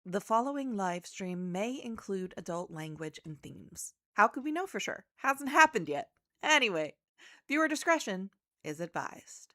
The following live stream may include adult language and themes. How could we know for sure? Hasn't happened yet. Anyway, viewer discretion is advised.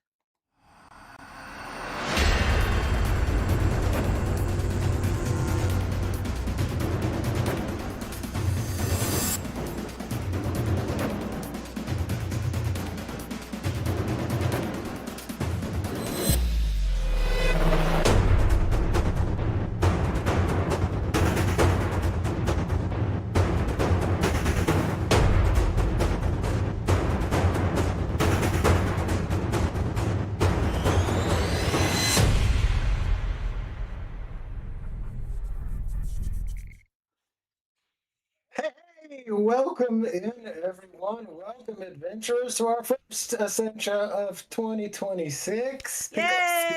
Hey, welcome in everyone. Welcome adventurers to our first Ascensia of 2026. Yay!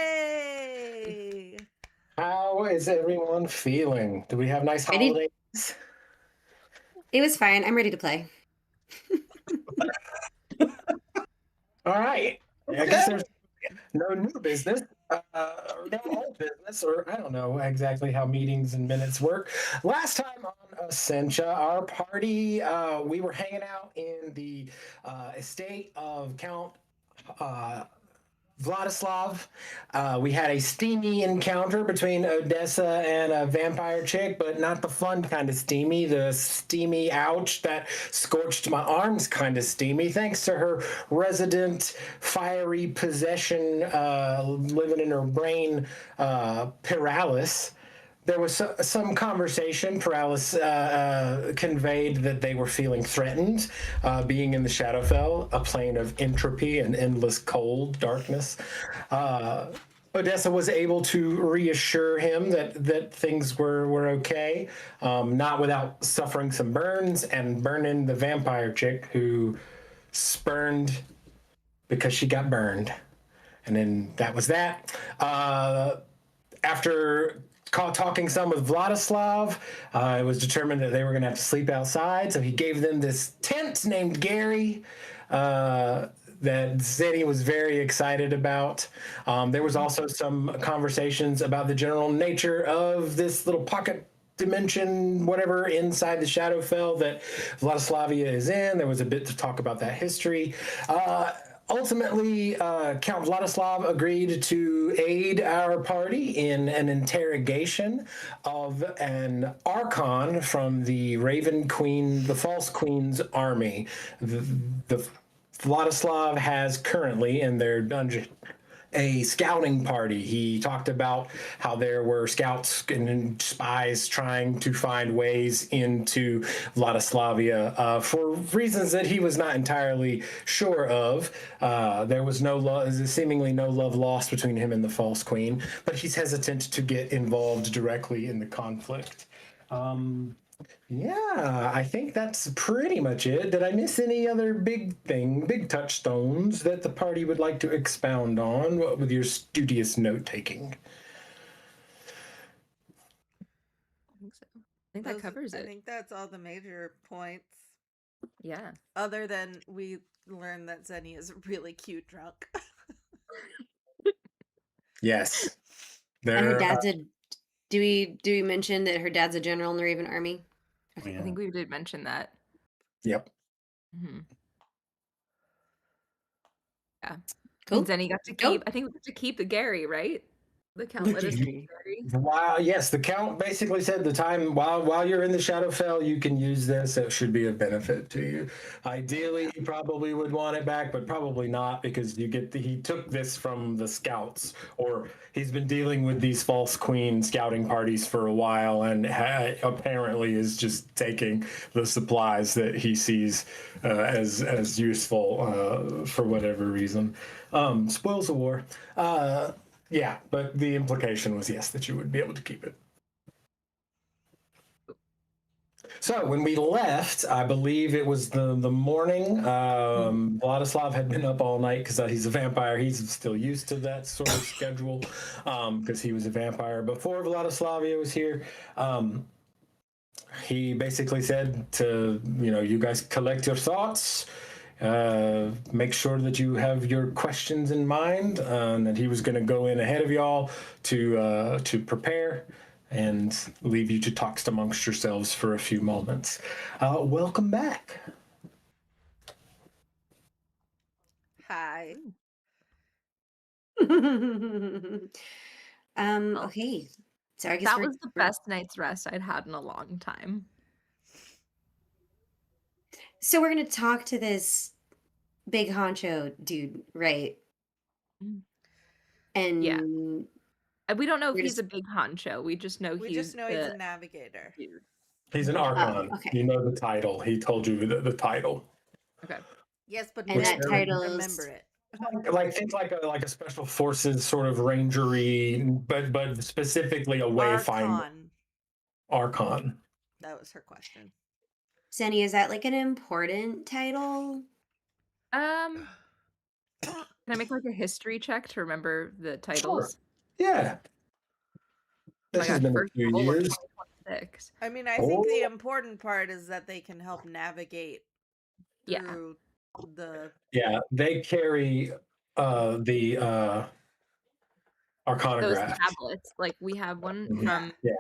How is everyone feeling? Do we have nice Ready? holidays? It was fine. I'm ready to play. All right. I guess there's no new business, no old business, or I don't know exactly how meetings and minutes work. Last time on Ascensia, our party, we were hanging out in the estate of Count Vladislav. We had a steamy encounter between Odessa and a vampire chick, but not the fun kind of steamy, the steamy ouch that scorched my arms kind of steamy, thanks to her resident fiery possession living in her brain, Paralysis. There was some conversation. Paralysis conveyed that they were feeling threatened, being in the Shadowfell, a plane of entropy and endless cold darkness. Odessa was able to reassure him that things were okay, not without suffering some burns and burning the vampire chick who spurned because she got burned. And then that was that. After talking some with Vladislav, it was determined that they were going to have to sleep outside. So he gave them this tent named Gary that Zenny was very excited about. There was also some conversations about the general nature of this little pocket dimension, whatever, inside the Shadowfell that Vladislavia is in. There was a bit to talk about that history. Ultimately, Count Vladislav agreed to aid our party in an interrogation of an arcan from the Raven Queen, the False Queen's army. The Vladislav has currently in their dungeon a scouting party. He talked about how there were scouts and spies trying to find ways into Vladislavia for reasons that he was not entirely sure of. There was seemingly no love lost between him and the False Queen, but he's hesitant to get involved directly in the conflict. Yeah, I think that's pretty much it. Did I miss any other big touchstones that the party would like to expound on with your studious note-taking? I think so. I think that covers I it. think that's all the major points. Yeah. Other than we learned that Zenny is a really cute drunk. Yes. And her dad's a. Do we mention that her dad's a general in the Raven Army? I think we did mention that. Yep. Mm-hmm. Yeah. Cool. And Zenny got to keep. I think we got to keep the Gary, right? The Count let us keep Gary. Wow, yes, the Count basically said the time while you're in the Shadowfell, you can use this. It should be a benefit to you. Ideally, you probably would want it back, but probably not, because he took this from the scouts, or he's been dealing with these False Queen scouting parties for a while, and apparently is just taking the supplies that he sees as useful for whatever reason. Spoils of war. Yeah, but the implication was, yes, that you would be able to keep it. So when we left, I believe it was the morning. Vladislav had been up all night because he's a vampire. He's still used to that sort of schedule because he was a vampire before Vladislavia was here. He basically said to, you guys collect your thoughts. Make sure that you have your questions in mind, and that he was going to go in ahead of y'all to prepare and leave you to talk amongst yourselves for a few moments. Welcome back. Hi. Okay. So I guess That was the best night's rest I'd had in a long time. So we're gonna talk to this big honcho dude, right? And Yeah. We don't know if we're he's just a big honcho. We just know We he's just know he's a navigator. dude. He's an archon. okay. You know the title. He told you the title. Okay. Yes, but And we that don't title's remember it. Like think like a special forces sort of rangery, but specifically a wayfinder. Archon. That was her question. Senny, is that like an important title? Can I make like a history check to remember the titles? Yeah. Oh This my has gosh, been a first few roll of years. 2026. I mean, I think the Oh. important part is that they can help navigate Yeah. through the. Yeah, they carry the Those arcanograph. tablets. Like we have one Mhm. from Yeah.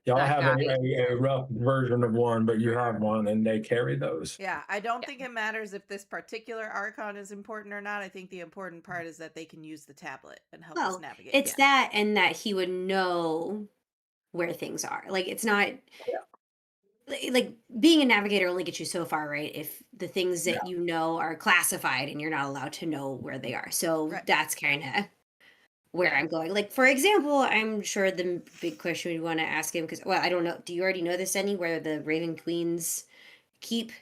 Y'all that have guy. a rough version of one, but you have one, and they carry those. Yeah, I don't think it matters if this particular archon is important or not. I think the important part is that they can use the tablet and help us Well, navigate. it's that and that he would know where things are. Like it's not like being a navigator only gets you so far, right? If the things that you know are classified and you're not allowed to know where they are. So Right. that's kind of where I'm going. Like for example, I'm sure the big question we want to ask him because well, I don't know. Do you already know this anywhere the Raven Queen's keep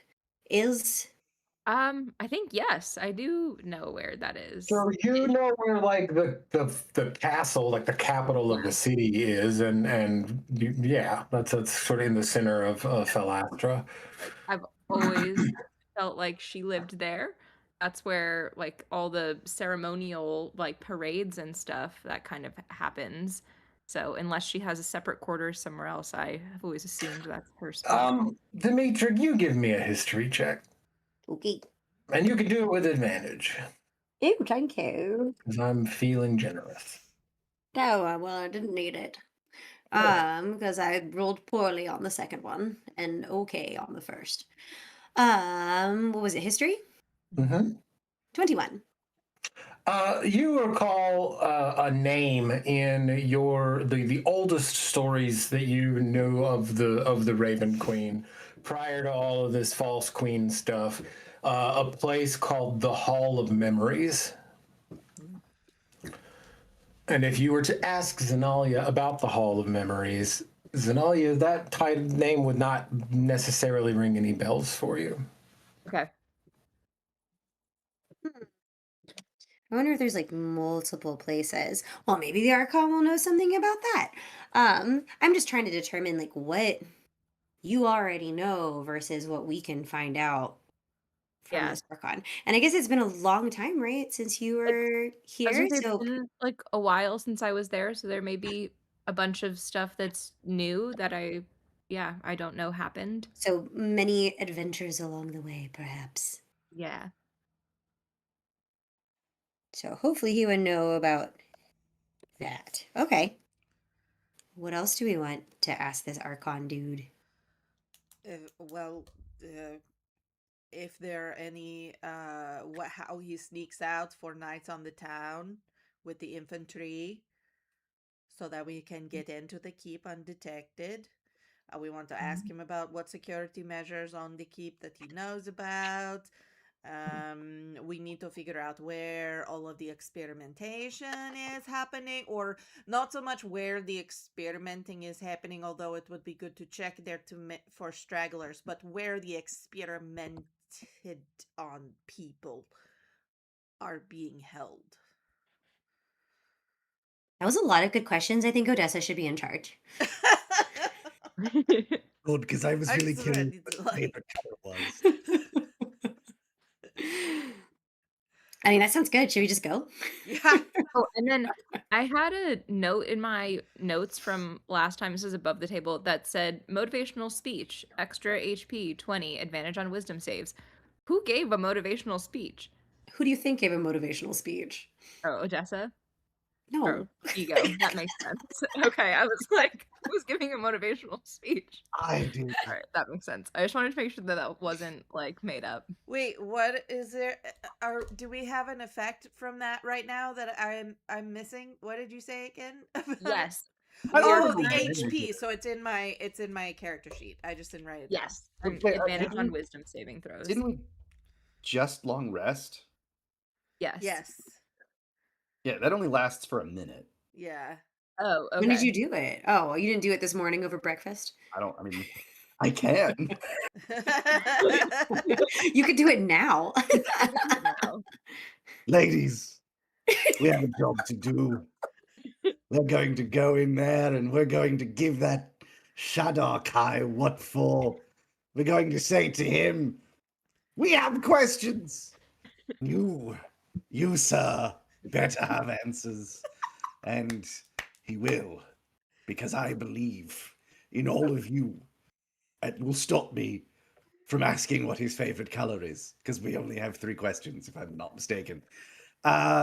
is? I think yes, I do know where that is. So you know where like the castle, like the capital of the city is, and yeah, that's sort of in the center of Philastra. I've always felt like she lived there. That's where like all the ceremonial like parades and stuff that kind of happens. So unless she has a separate quarters somewhere else, I have always assumed that's her spot. Dimitri, you give me a history check, Okay. and you can do it with advantage Oh, thank you. because I'm feeling generous. No, well, I didn't need it. Because I rolled poorly on the second one and okay on the first. What was it? History? Mm-hmm. 21. You recall a name in the oldest stories that you knew of the Raven Queen, prior to all of this false queen stuff. A place called the Hall of Memories. And if you were to ask Zenalia about the Hall of Memories, Zenalia, that name would not necessarily ring any bells for you. Okay. I wonder if there's like multiple places. Well, maybe the Archon will know something about that. I'm just trying to determine like what you already know versus what we can find out from Yeah. this Archon. And I guess it's been a long time, right, since you were I was here. gonna say So it's been like a while since I was there, so there may be a bunch of stuff that's new that I don't know happened. so many adventures along the way, perhaps. Yeah. So hopefully he would know about that. Okay. What else do we want to ask this Archon dude? Well, if there are any, how he sneaks out for nights on the town with the infantry, so that we can get into the keep undetected. We want to ask him about what security measures on the keep that he knows about. We need to figure out where all of the experimentation is happening, or not so much where the experimenting is happening, although it would be good to check there for stragglers, but where the experimented on people are being held. That was a lot of good questions. I think Odessa should be in charge. Good, because I was I'm really so curious ready what to, the favorite color was. I mean, that sounds good. Should we just go? Yeah. Oh, and then I had a note in my notes from last time, this is above the table, that said motivational speech, extra HP 20, advantage on wisdom saves. Who gave a motivational speech? Who do you think gave a motivational speech? Oh, Odessa? No. ego. That makes sense. Okay, I was like, I was giving a motivational speech. I do. All right, that makes sense. I just wanted to make sure that that wasn't like made up. Wait, what is there? Do we have an effect from that right now that I'm missing? What did you say again? Yes. Oh, the Right. HP. So it's in my character sheet. I just didn't write it down. Yes. And Wait, advantage didn't on we- wisdom saving throws. Didn't we just long rest? Yes. Yes. Yeah, that only lasts for a minute. Yeah. Oh, okay. When did you do it? Oh, you didn't do it this morning over breakfast? I can. You could do it now. No. Ladies, we have a job to do. We're going to go in there and we're going to give that Shadar what for. We're going to say to him, we have questions. You, sir, better have answers. And he will, because I believe in all of you. It will stop me from asking what his favorite color is, because we only have 3 questions, if I'm not mistaken.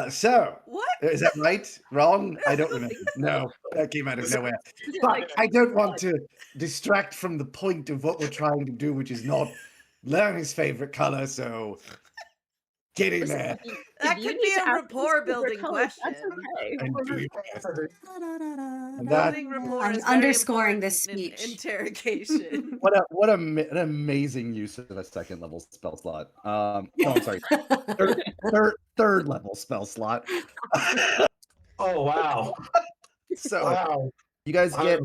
So, What? is that right? Wrong? I don't remember. No, that came out of nowhere. But I don't want to distract from the point of what we're trying to do, which is not learn his favorite color, so get in there. That If you could need be to a ask rapport us favorite building colors, question. That's okay. And do your best. That- Building rapport I'm is very underscoring important this in speech. interrogation. an amazing use of a second level spell slot. No, I'm sorry. Third level spell slot. Oh wow! So Wow! you guys get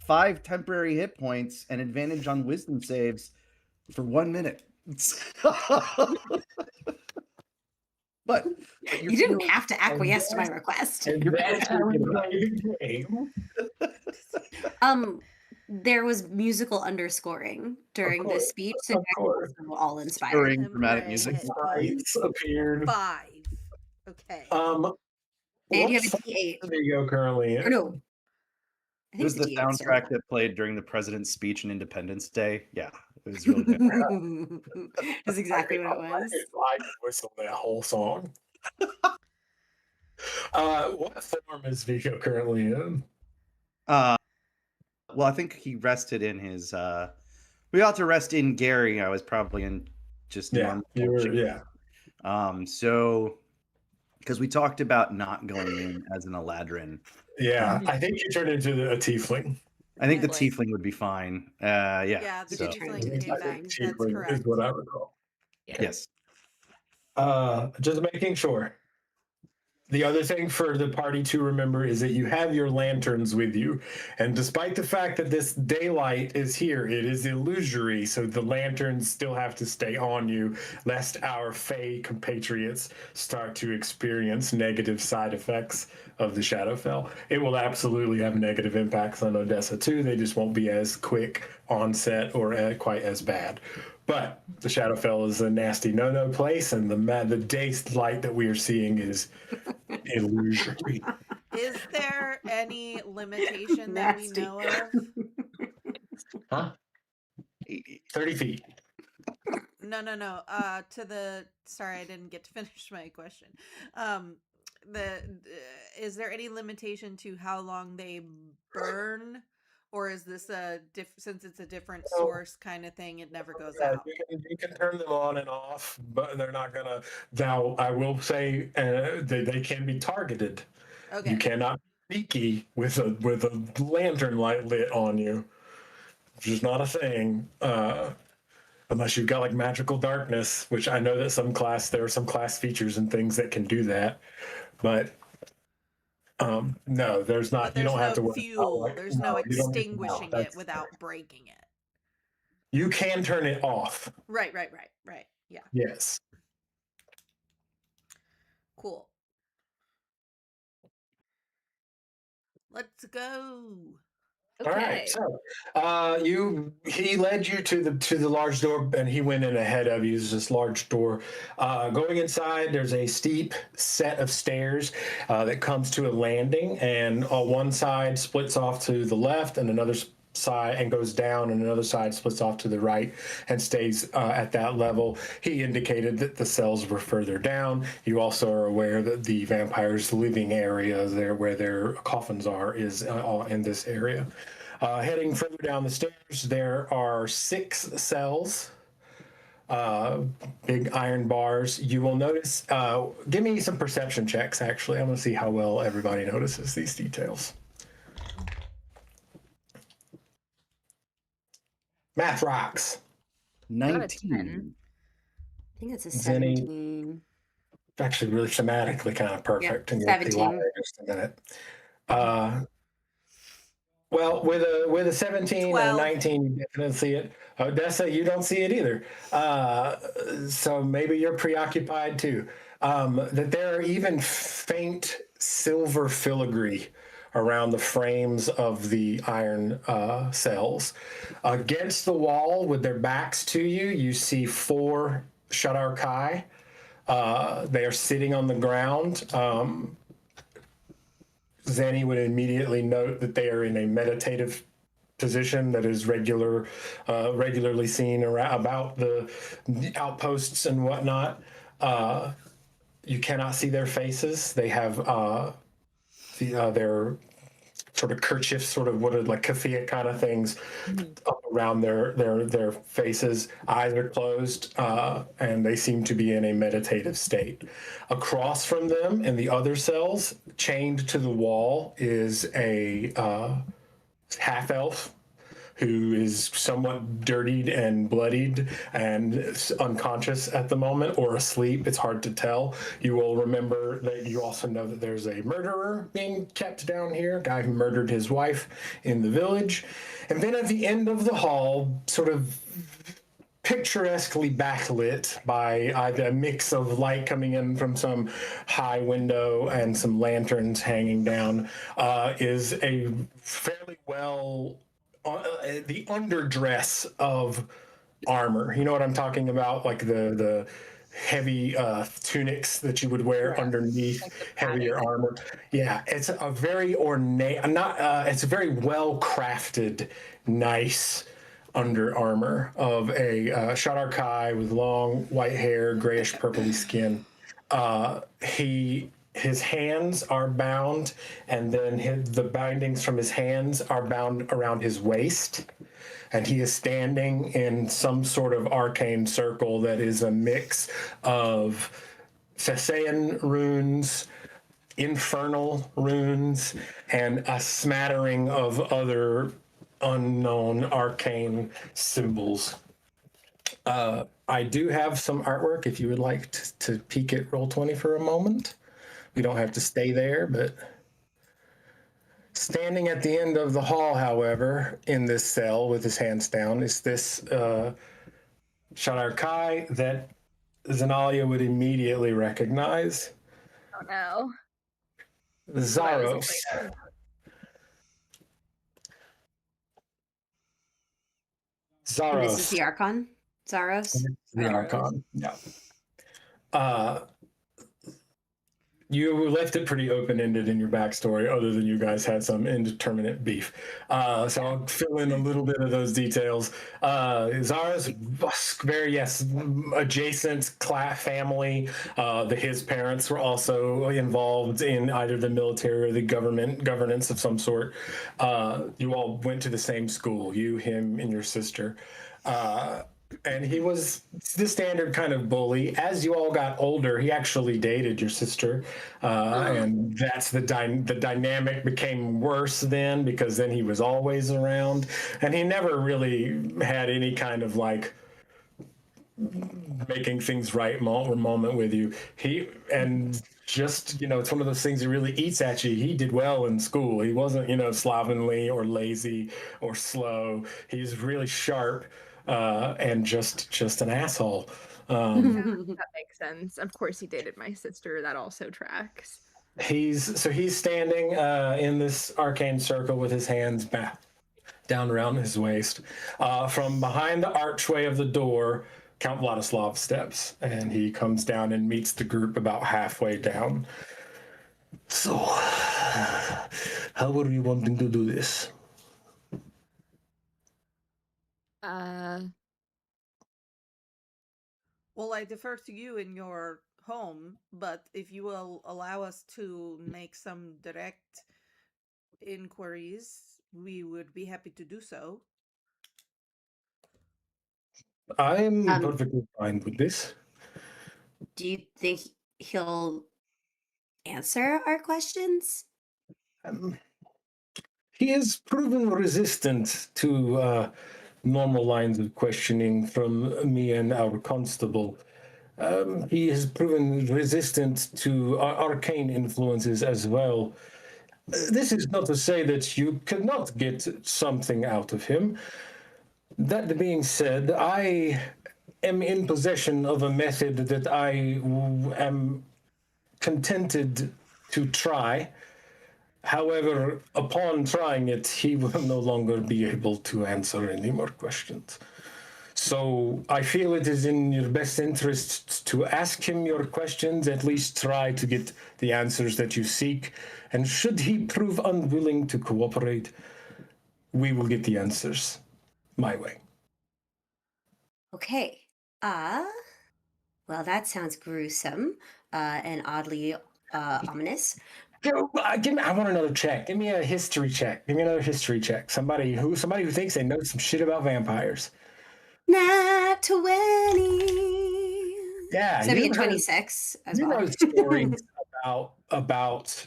5 temporary hit points and advantage on wisdom saves for 1 minute. but You didn't have to acquiesce to my request. And that's how we play the game. There was musical underscoring during this course, speech, so of course. you guys were all inspired. during dramatic music. Lights appeared. 5. Okay. And you have a What D8. there you go currently. Or no. I It think was it's the a D8 soundtrack that played during the president's speech on Independence Day. Yeah, it was really good. still. That's exactly what it was. I whistle that whole song. What form is Vico currently in? Well, I think he rested in his. We ought to rest in Gary. I was probably in just normal shape. So because we talked about not going in as an Eladrin. Yeah, I think you turned into a tiefling. I think the Tiefling. tiefling would be fine. Yeah. Yeah, the so, tiefling I came think back. That's Tiefling correct. is what I recall. yes. Just making sure. The other thing for the party to remember is that you have your lanterns with you. And despite the fact that this daylight is here, it is illusory. So the lanterns still have to stay on you, lest our Fey compatriots start to experience negative side effects of the Shadowfell. It will absolutely have negative impacts on Odessa too. They just won't be as quick onset or quite as bad. But the Shadowfell is a nasty no-no place, and the day's light that we are seeing is illusory. Is there any limitation that we Nasty. know of? Huh? 30 feet. No. Sorry, I didn't get to finish my question. Is there any limitation to how long they burn, or is this since it's a different source kind of thing? It never goes out. You can turn them on and off, but they're not gonna. Now, I will say they can be targeted. Okay. You cannot be sneaky with a lantern light lit on you, which is not a thing. Unless you've got like magical darkness, which I know that there are some class features and things that can do that, but no, there's not. But there's you don't have to no worry fuel. about, There's no you don't need to- extinguishing it that's- without breaking it. You can turn it off. Right. Yeah. Yes. Cool. Let's go. Okay. All right. So, he led you to the large door, and he went in ahead of you. There's this large door. Going inside, there's a steep set of stairs that comes to a landing, and on one side splits off to the left, and another side and goes down, and another side splits off to the right and stays at that level. He indicated that the cells were further down. You also are aware that the vampires' living area, there where their coffins are, is all in this area. Heading further down the stairs, there are 6 cells. Big iron bars. You will notice, give me some perception checks, actually. I'm going to see how well everybody notices these details. Math rocks. got a 19. 10. I think it's a Zenny. 17. Actually, really thematically kind of perfect. Yeah, And you'll see 17. why in just a minute. Well, with a 17 and a 12. 19, you definitely see it. Odessa, you don't see it either. So maybe you're preoccupied too. That there are even faint silver filigree around the frames of the iron cells. Against the wall, with their backs to you, you see 4 Shadar Kai. They are sitting on the ground. Zenny would immediately note that they are in a meditative position that is regularly seen about the outposts and whatnot. You cannot see their faces. They have their sort of kerchiefs, sort of wooded like keffiyeh kind of things up around their faces. Eyes are closed, and they seem to be in a meditative state. Across from them, in the other cells, chained to the wall, is a half elf who is somewhat dirtied and bloodied and unconscious at the moment, or asleep. It's hard to tell. You will remember that you also know that there's a murderer being kept down here, a guy who murdered his wife in the village. And then at the end of the hall, sort of picturesquely backlit by either a mix of light coming in from some high window and some lanterns hanging down, is a fairly well the underdress of armor. You know what I'm talking about? Like the heavy tunics that you would wear underneath Like the heavier armor. Yeah, it's a very ornate, it's a very well crafted, nice under armor of a Shadar Kai with long white hair, grayish purpley skin. His hands are bound, and then the bindings from his hands are bound around his waist. And he is standing in some sort of arcane circle that is a mix of Thessaian runes, infernal runes, and a smattering of other unknown arcane symbols. I do have some artwork if you would like to peek at Roll20 for a moment. We don't have to stay there, but standing at the end of the hall, however, in this cell with his hands down, is this Shadar Kai that Zenalia would immediately recognize. Oh no. Zaros. And this is the Archon? Zaros? The Archon, yeah. You left it pretty open-ended in your backstory, other than you guys had some indeterminate beef. So I'll fill in a little bit of those details. Zara's very, adjacent family. His parents were also involved in either the military or the governance of some sort. You all went to the same school, you, him, and your sister. And he was the standard kind of bully. As you all got older, he actually dated your sister, and that's the dynamic became worse then, because then he was always around, and he never really had any kind of like making things right moment with you. It's one of those things that really eats at you. He did well in school. He wasn't, slovenly or lazy or slow. He's really sharp. And just an asshole. That makes sense. Of course, he dated my sister. That also tracks. He's standing in this arcane circle with his hands back down around his waist. From behind the archway of the door, Count Vladislav steps, and he comes down and meets the group about halfway down. So, how were we wanting to do this? Well, I defer to you in your home, but if you will allow us to make some direct inquiries, we would be happy to do so. I'm perfectly fine with this. Do you think he'll answer our questions? He has proven resistant to normal lines of questioning from me and our constable. He has proven resistant to arcane influences as well. This is not to say that you cannot get something out of him. That being said, I am in possession of a method that I am contented to try. However, upon trying it, he will no longer be able to answer any more questions. So I feel it is in your best interest to ask him your questions, at least try to get the answers that you seek. And should he prove unwilling to cooperate, we will get the answers my way. Okay. Well, that sounds gruesome and oddly ominous. I want another check. Give me a history check. Give me another history check. Somebody who thinks they know some shit about vampires. Nat 20. Yeah, So be you a heard- 26 as you well. know stories about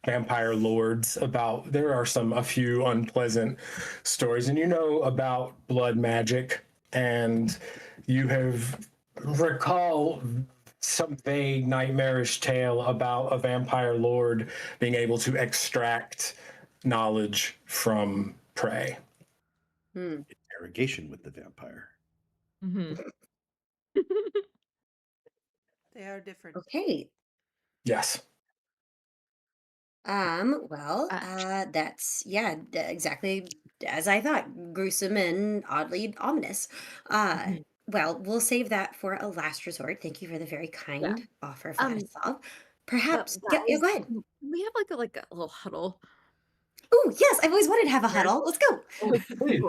vampire lords. There are a few unpleasant stories, and you know about blood magic, and you recall some vague nightmarish tale about a vampire lord being able to extract knowledge from prey. Interrogation with the vampire. Mm-hmm. They are different. Okay. Yes. Well, that's exactly as I thought. Gruesome and oddly ominous. Well, we'll save that for a last resort. Thank you for the very kind offer, Vladislav. Perhaps, But yeah, guys, go ahead. we have like a little huddle. Oh, yes, I've always wanted to have a huddle. Let's go. Please,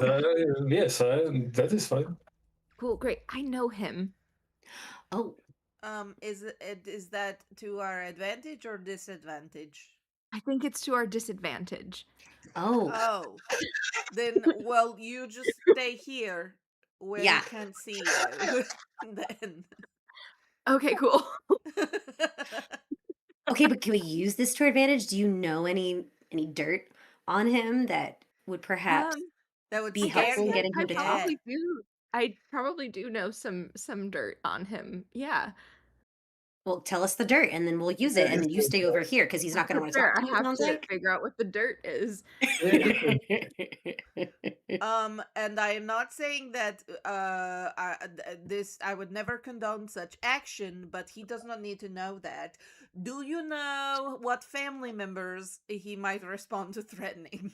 yes, that is fine. Cool, great. I know him. Oh, Is that to our advantage or disadvantage? I think it's to our disadvantage. oh, Then, well, you just stay here where Yeah. he can't see you. Then. Okay, cool. okay, but can we use this to our advantage? Do you know any dirt on him that would perhaps That would be scare helpful in him getting him to talk? I probably do know some dirt on him. Yeah. Well, tell us the dirt, and then we'll use it, and you stay over here because he's not going to want to talk Fair. to I you. have Sounds to like. figure out what the dirt is. And I am not saying that I would never condone such action, but he does not need to know that. Do you know what family members he might respond to threatening?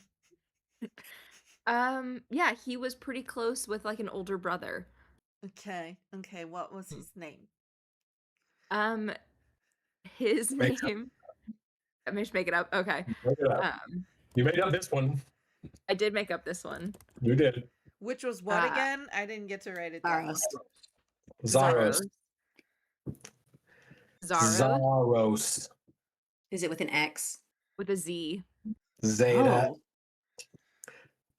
Yeah, he was pretty close with like an older brother. Okay, what was his name? His name. I'm just make it up. Okay. Make it up. You made up this one. I did make up this one. You did. Which was what again? I didn't get to write it down. Zaros. Zaros. Is it with an X? With a Z. Zeta.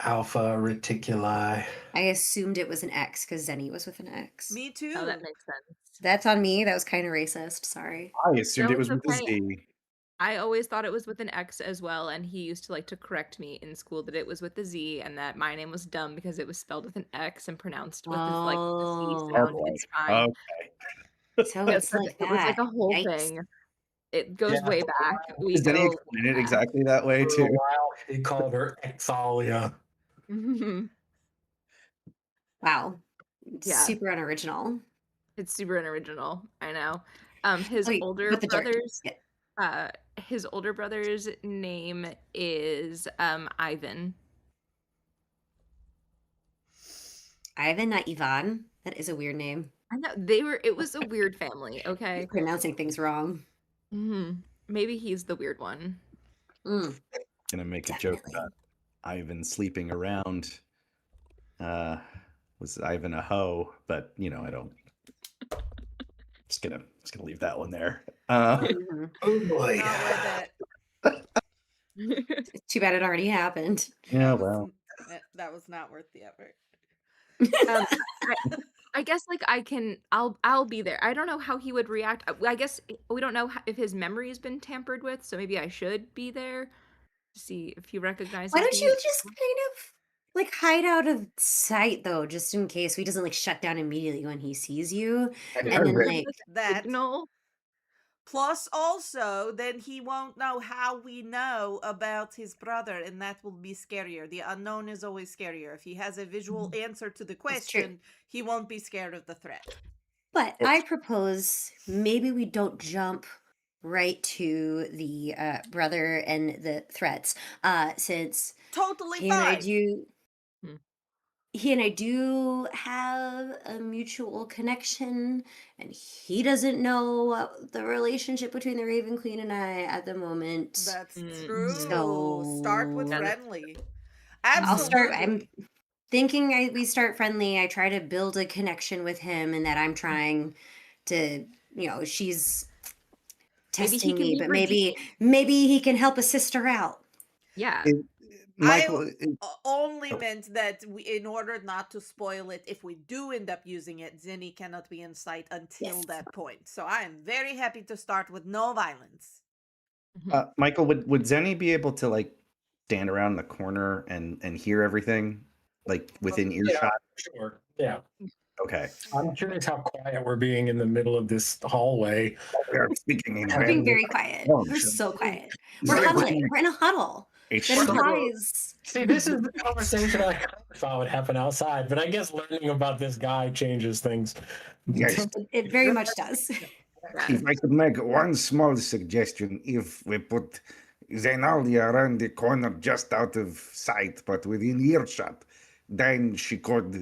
Alpha Reticuli. I assumed it was an X because Zenny was with an X. Me too. Oh, that makes sense. That's on me. That was kind of racist. Sorry. I assumed it was with a Z. I always thought it was with an X as well, and he used to like to correct me in school that it was with a Z and that my name was dumb because it was spelled with an X and pronounced with this like the C sound. It's fine. Okay. So it's like it was like a whole thing. It goes way back. Does Denny explain it exactly that way For too? a while, he called her Exalia. Wow. Yeah. Super unoriginal. It's super unoriginal. I know. His older brother's name is Ivan. Ivan, not Ivan. That is a weird name. I know it was a weird family, okay? You're pronouncing things wrong. Maybe he's the weird one. Gonna make a joke about Ivan sleeping around Was Ivan a hoe? But I don't. Just gonna leave that one there. Mhm. Oh boy. Not worth it. It's too bad it already happened. Yeah, That was, well, that was not worth the effort. I guess like I'll be there. I don't know how he would react. I guess we don't know if his memory has been tampered with, so maybe I should be there to see if he recognizes Why don't me. you just kind of like hide out of sight though, just in case he doesn't like shut down immediately when he sees you, and then like That signal? plus also then he won't know how we know about his brother, and that will be scarier. The unknown is always scarier. If he has a visual answer to the That's true. question, he won't be scared of the threat. But I propose maybe we don't jump right to the brother and the threats, since Totally he and I fine. do. Hmm. He and I do have a mutual connection, and he doesn't know the relationship between the Raven Queen and I at the moment. That's Mhm. true. Start with So friendly. I'll start. I'm Absolutely. thinking we start friendly. I try to build a connection with him, and that I'm trying to, she's Maybe he testing can me, be but redeemed. maybe he can help a sister out. Yeah. Michael. Only meant that in order not to spoil it, if we do end up using it, Zinni cannot be in sight until Yes. that point. So I am very happy to start with no violence. Michael, would Zenny be able to like stand around the corner and hear everything, like within earshot? Sure. Yeah. Okay. I'm curious how quiet we're being in the middle of this hallway. We are speaking in We're being very very quiet. Oh, We're sure. so quiet. Is We're there huddling. like We're in a huddle. a That short- implies See, this is the conversation I kind of thought would happen outside, but I guess learning about this guy changes things. Yes. it very much does. If I could make one small suggestion, if we put Zenalia around the corner just out of sight, but within earshot, then she could,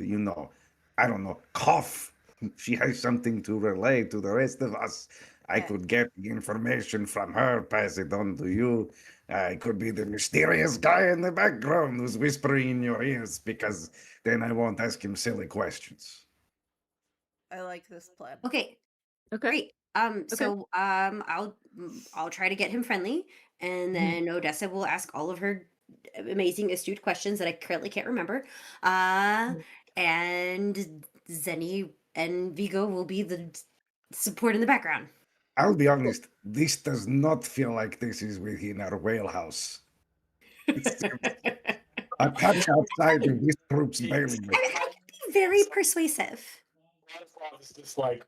I don't know, cough. She has something to relay to the rest of us. I could get the information from her, pass it on to you. I could be the mysterious guy in the background who's whispering in your ears, because then I won't ask him silly questions. I like this plan. Okay, Okay. great. So I'll try to get him friendly, and then Odessa will ask all of her amazing astute questions that I currently can't remember. And Zenny and Vigo will be the support in the background. I'll be honest, this does not feel like this is within our whalehouse. A touch outside of this group's bailiwick. I can be very persuasive. Vladislav is just like,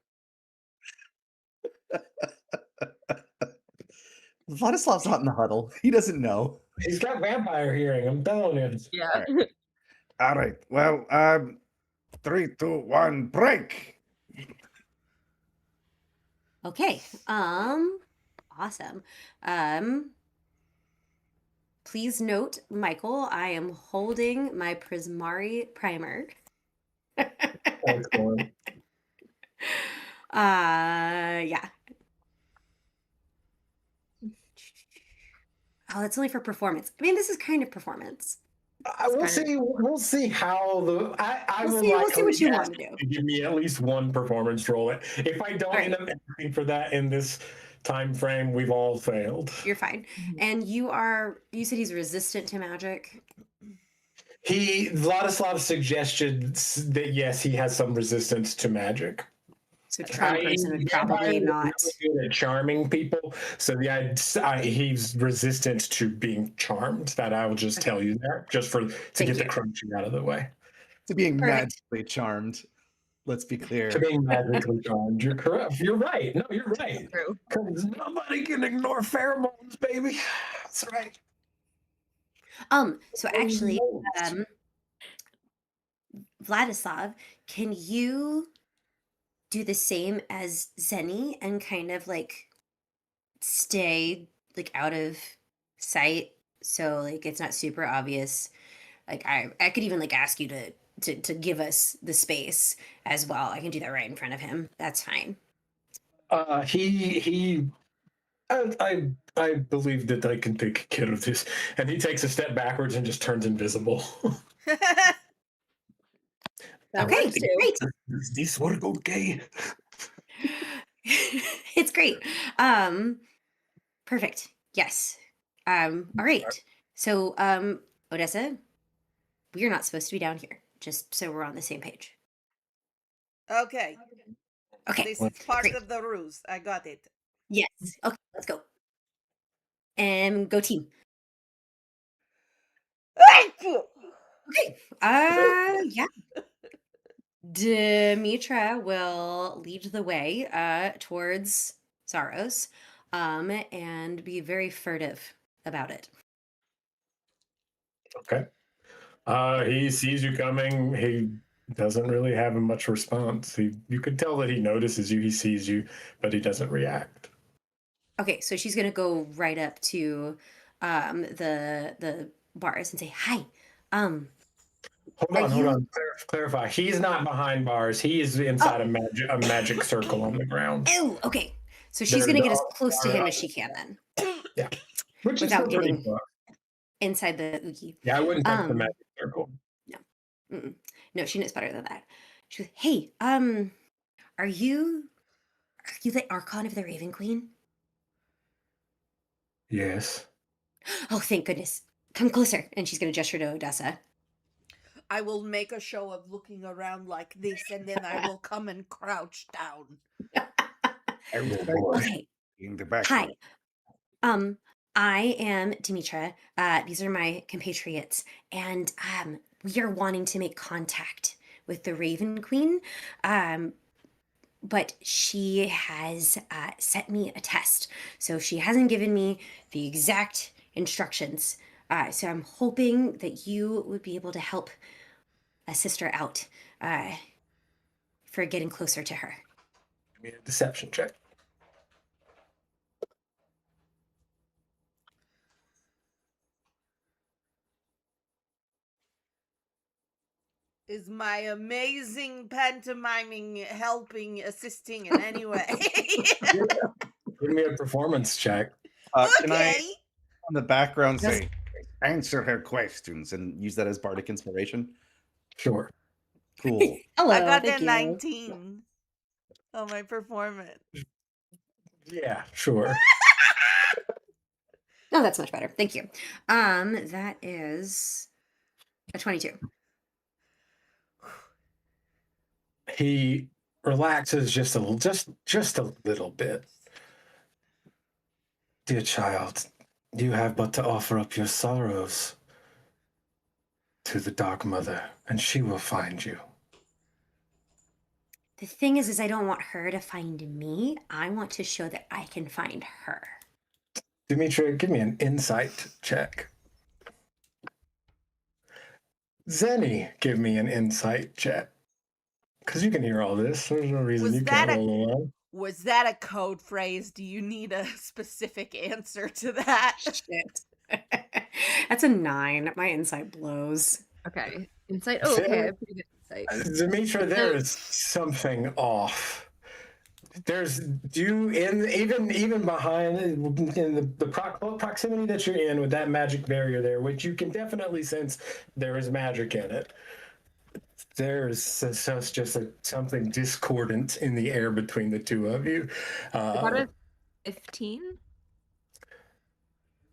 Vladislav's not in the huddle. He doesn't know. he's got vampire hearing. I'm telling you. Yeah. All right. Well, 3, 2, 1, break. Okay. Awesome. Please note, Michael, I am holding my Prismari primer. Excellent. Yeah. Oh, that's only for performance. I mean, this is kind of performance. We'll see how the I We'll will see what likely you ask want to do. you to give me at least one performance roll. If I don't end up asking for that in this time frame, we've all failed. You're fine. And you said he's resistant to magic. Vladislav suggested that yes, he has some resistance to magic. So charm person would probably not. Really good at charming people, so he's resistant to being charmed. That I will just tell you there, just to get the crunching out of the way. To being Perfect. magically charmed. Let's be clear. To being magically charmed, you're correct. You're right. No, you're right. True. Because nobody can ignore pheromones, baby. That's right. So actually, Vladislav, can you do the same as Zenny and kind of like stay like out of sight, so like it's not super obvious? Like I could even like ask you to give us the space as well. I can do that right in front of him. That's fine. I believe that I can take care of this. And he takes a step backwards and just turns invisible. That Okay, works too. great. Is this work okay? It's great. Perfect. Yes. All right. So, Odessa, we're not supposed to be down here, just so we're on the same page. Okay, Okay, this is part great. of the ruse. I got it. Yes. Okay, let's go. And go team. Okay. Yeah. Demetra will lead the way towards Saros, and be very furtive about it. Okay. He sees you coming. He doesn't really have much response. You could tell that he notices you, he sees you, but he doesn't react. Okay, so she's gonna go right up to the bars and say, "Hi, Hold Are on, hold you- on. Clarify. He's not behind bars. He is inside a magic circle on the ground. oh, okay." So she's There- gonna get as there close to are- him as she can then, Yeah. Which is without still pretty getting close. inside the oogie. Yeah, I wouldn't touch the Um, magic circle. Mm-mm. No, she knows better than that. She goes, "Hey, are you the Archon of the Raven Queen?" Yes. Oh, thank goodness. Come closer. And she's gonna gesture to Odessa. I will make a show of looking around like this, and then I will come and crouch down. I was Okay. in the back. Hi. I am Demetra. These are my compatriots, and we are wanting to make contact with the Raven Queen. But she has sent me a test, so she hasn't given me the exact instructions. So I'm hoping that you would be able to help assist her out for getting closer to her. Give me a deception check. Is my amazing pantomiming helping, assisting in any way? Give me a performance check. Can I, Okay. on the background, Yes. say, Answer her questions. and use that as bardic inspiration? Sure. Cool. Hello, I got thank a you. 19 on my performance. Yeah, sure. Oh, that's much better. Thank you. That is a 22. He relaxes just a little bit. Dear child, you have but to offer up your sorrows to the Dark Mother, and she will find you. The thing is I don't want her to find me. I want to show that I can find her. Demetra, give me an insight check. Zenny, give me an insight check. Because you can hear all this. There's no reason Was you that can't a- roll along. Was that a code phrase? Do you need a specific answer to that? Shit. That's a 9. My insight blows. Okay. Insight. Oh, okay. I have pretty good insight. Demetra, there is something off. There's even behind in the proximity that you're in with that magic barrier there, which you can definitely sense there is magic in it. There's something discordant in the air between the two of you. About a 15?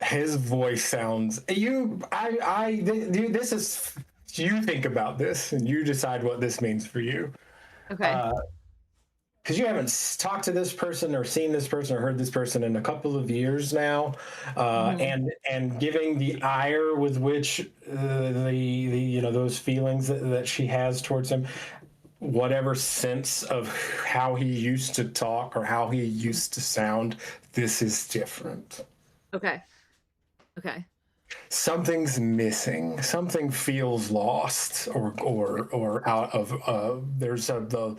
His voice sounds this is you think about this and you decide what this means for you. Okay. Because you haven't talked to this person or seen this person or heard this person in a couple of years now, and giving the ire with which the those feelings that she has towards him, whatever sense of how he used to talk or how he used to sound, this is different. Okay. Okay. Something's missing. Something feels lost or out of. There's a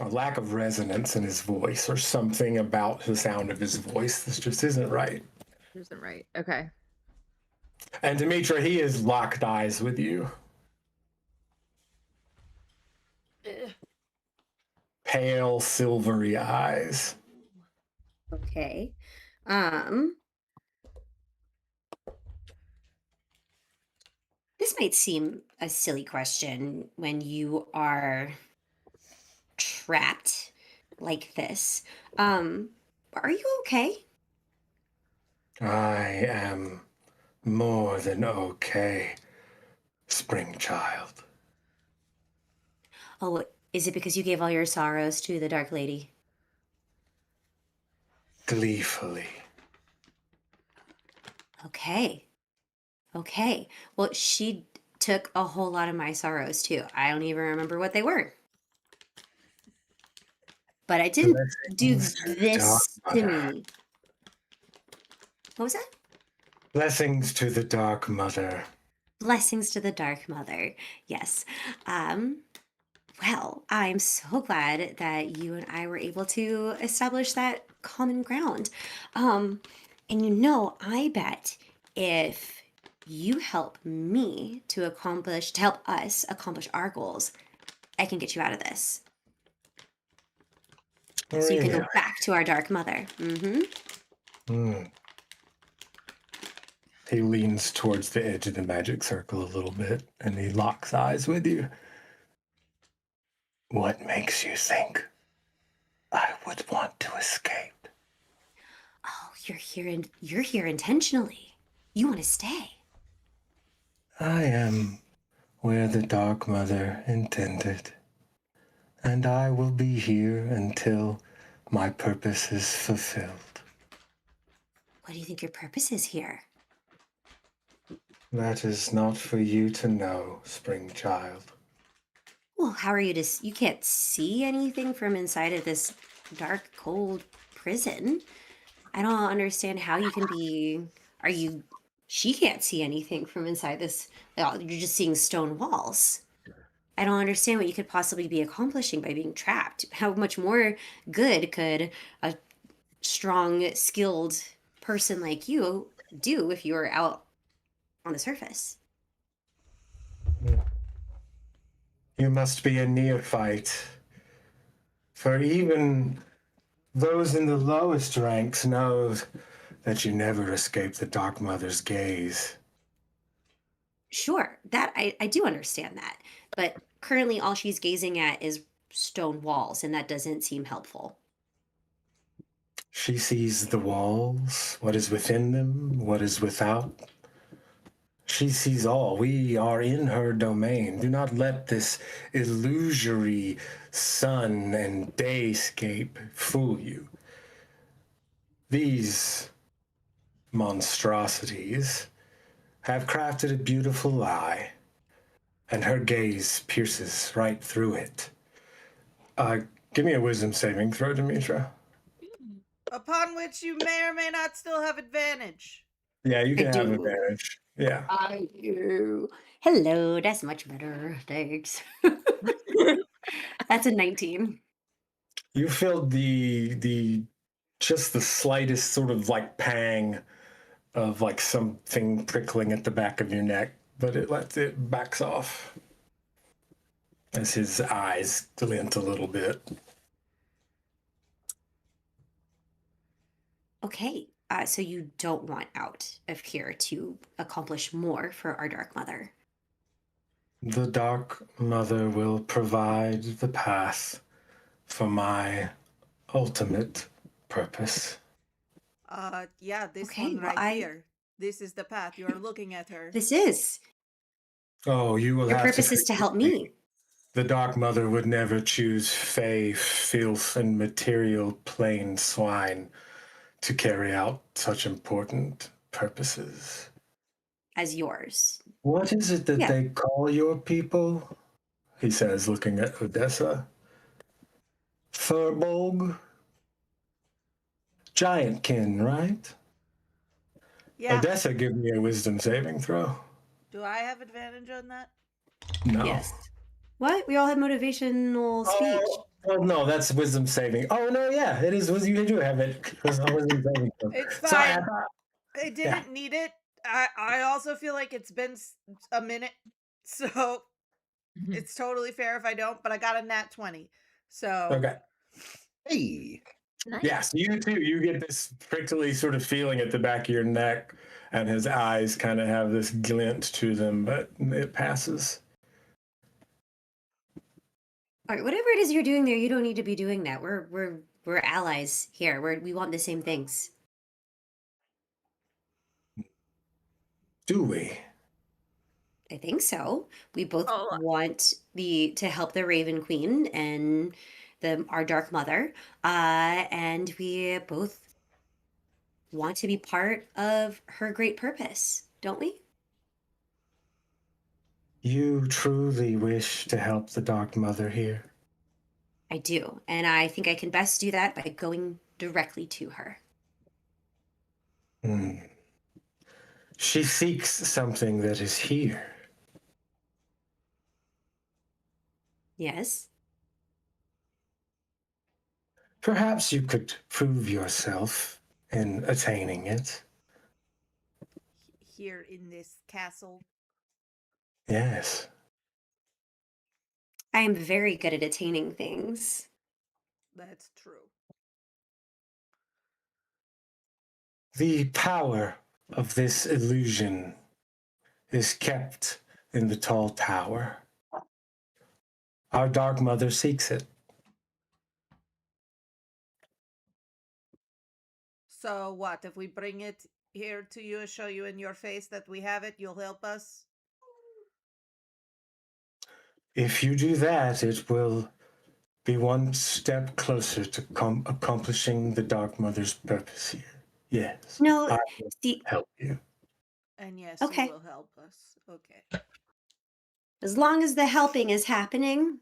lack of resonance in his voice or something about the sound of his voice. This just isn't right. Isn't right. Okay. And Demetra, he is locked eyes with you. Pale, silvery eyes. Okay. This might seem a silly question when you are trapped like this. Are you okay? I am more than okay, spring child. Oh, is it because you gave all your sorrows to the Dark Lady? Gleefully. Okay. Okay. Well, she took a whole lot of my sorrows too. I don't even remember what they were. But I didn't do Blessings to the Dark this to Mother. me. What was that? Blessings to the Dark Mother. Blessings to the Dark Mother. Yes. Well, I'm so glad that you and I were able to establish that common ground. And I bet if you help me to help us accomplish our goals, I can get you out of this. So you can go Really? back to our Dark Mother. Mm-hmm. Hmm. He leans towards the edge of the magic circle a little bit, and he locks eyes with you. What makes you think I would want to escape? Oh, you're here intentionally. You want to stay. I am where the Dark Mother intended, and I will be here until my purpose is fulfilled. What do you think your purpose is here? That is not for you to know, spring child. Well, how are you you can't see anything from inside of this dark, cold prison. I don't understand how you can be. She can't see anything from inside this. You're just seeing stone walls. I don't understand what you could possibly be accomplishing by being trapped. How much more good could a strong, skilled person like you do if you were out on the surface? You must be a neophyte, for even those in the lowest ranks know that you never escape the Dark Mother's gaze. Sure, that I do understand that. But currently all she's gazing at is stone walls, and that doesn't seem helpful. She sees the walls, what is within them, what is without. She sees all. We are in her domain. Do not let this illusory sun and dayscape fool you. These monstrosities have crafted a beautiful lie, and her gaze pierces right through it. Give me a wisdom saving throw, Demetra. Upon which you may or may not still have advantage. Yeah, you can I have do. advantage. Yeah. I do. Hello, that's much better. Thanks. That's a 19. You feel the just the slightest sort of like pang of like something prickling at the back of your neck, but it backs off as his eyes glint a little bit. Okay, so you don't want out of here to accomplish more for our Dark Mother. The Dark Mother will provide the path for my ultimate purpose. Yeah, this Okay, one well, right here. This is the path. You are looking at her. This is. Oh, you will Your have purpose is to help forgive me. The Dark Mother would never choose fey, filth, and material plain swine to carry out such important purposes. As yours. What is it that Yeah. they call your people? He says, looking at Odessa. Furbolg? Giantkin, right? Yeah. Odessa, give me a wisdom saving throw. Do I have advantage on that? No. Yes. What? We all have motivational speech. Oh, well, no, that's wisdom saving. Oh, no, yeah, it is. You do have it. It's a wisdom saving throw. It's Sorry, fine. I thought. I didn't need it. I also feel like it's been a minute, so it's totally fair if I don't. But I got a nat 20, so Okay. Hey. Nice. Yes, you too. You get this prickly sort of feeling at the back of your neck, and his eyes kind of have this glint to them, but it passes. All right, whatever it is you're doing there, you don't need to be doing that. We're allies here. We want the same things. Do we? I think so. We both Oh. want to help the Raven Queen and our Dark Mother, and we both want to be part of her great purpose, don't we? You truly wish to help the Dark Mother here? I do, and I think I can best do that by going directly to her. She seeks something that is here. Yes? Perhaps you could prove yourself in attaining it. Here in this castle. Yes. I am very good at attaining things. That's true. The power of this illusion is kept in the tall tower. Our Dark Mother seeks it. So what, if we bring it here to you and show you in your face that we have it, you'll help us? If you do that, it will be one step closer to accomplishing the Dark Mother's purpose here. Yes. No, I will see, help you. And yes, Okay. you will help us. Okay. as long as the helping is happening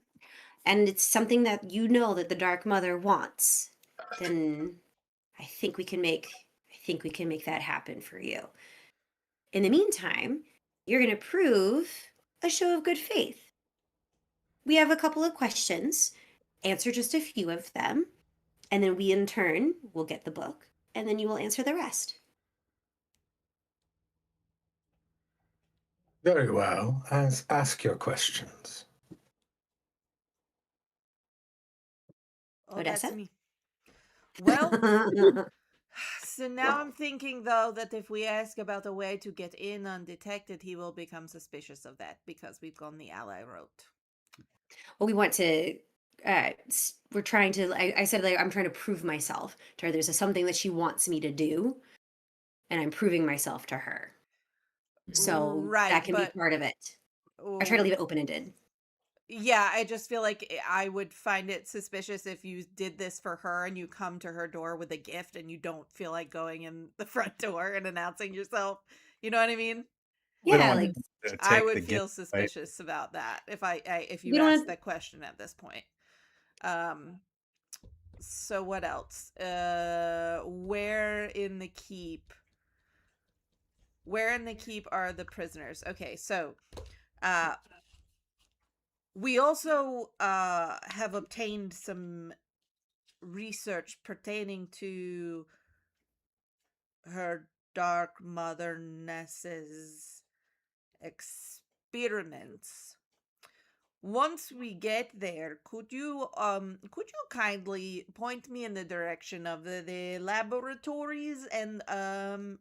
and it's something that you know that the Dark Mother wants, then I think we can make that happen for you. In the meantime, you're going to prove a show of good faith. We have a couple of questions, answer just a few of them, and then we in turn will get the book, and then you will answer the rest. Very well. Ask your questions. Oh, that's Odessa? me. Well, so now I'm thinking, though, that if we ask about a way to get in undetected, he will become suspicious of that because we've gone the ally route. Well, we want to we're trying to I said, like, I'm trying to prove myself to her. There's something that she wants me to do, and I'm proving myself to her, so Right, that can be but part of it. I try to leave it open-ended. yeah, I just feel like I would find it suspicious if you did this for her and you come to her door with a gift and you don't feel like going in the front door and announcing yourself. You know what I mean? We don't Yeah, want like to I take would the feel gift, right? suspicious about that if We you don't asked want- that question at this point. So what else? Where in the keep are the prisoners? Okay, so we also have obtained some research pertaining to her Dark Motherness's experiments. Once we get there, could you kindly point me in the direction of the laboratories and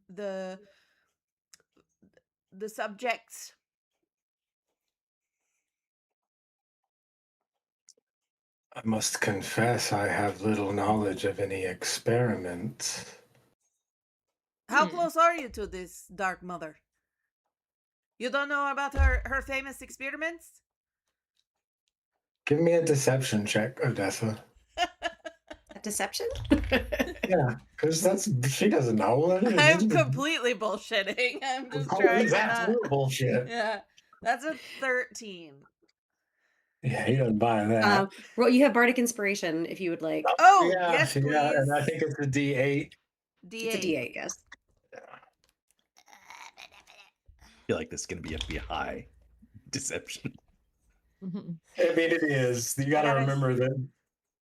the subjects? I must confess I have little knowledge of any experiments. How close are you to this Dark Mother? You don't know about her famous experiments? Give me a deception check, Odessa. deception. Yeah, because she doesn't know. I'm completely bullshitting. I'm just trying to That's not. bullshit. Yeah, that's a 13. Yeah, he doesn't buy that. Well, you have bardic inspiration if you would like. Oh, yeah, yes, please. yeah, and I think it's a D8. D8. It's a D8, yes. I feel like this is going to be a high deception. I mean, it is. You got to remember that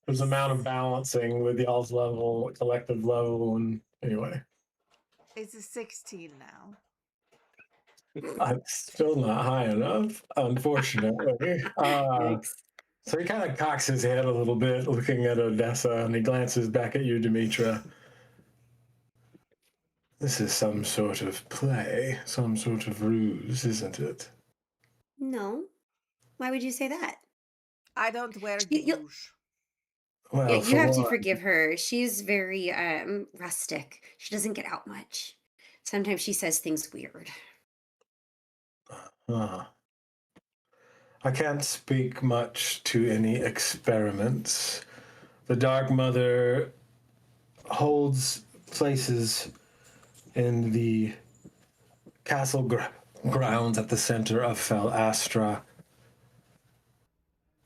there's amount of balancing with y'all's level, collective level, and anyway. It's a 16 now. I'm still not high enough, unfortunately. Yikes. So he kind of cocks his head a little bit, looking at Odessa, and he glances back at you, Demetra. This is some sort of play, some sort of ruse, isn't it? No. Why would you say that? I don't wear You, rouge. Well, yeah, you for have to one, forgive her. She's very rustic. She doesn't get out much. Sometimes she says things weird. I can't speak much to any experiments. The Dark Mother holds places in the castle grounds at the center of Fel Astra,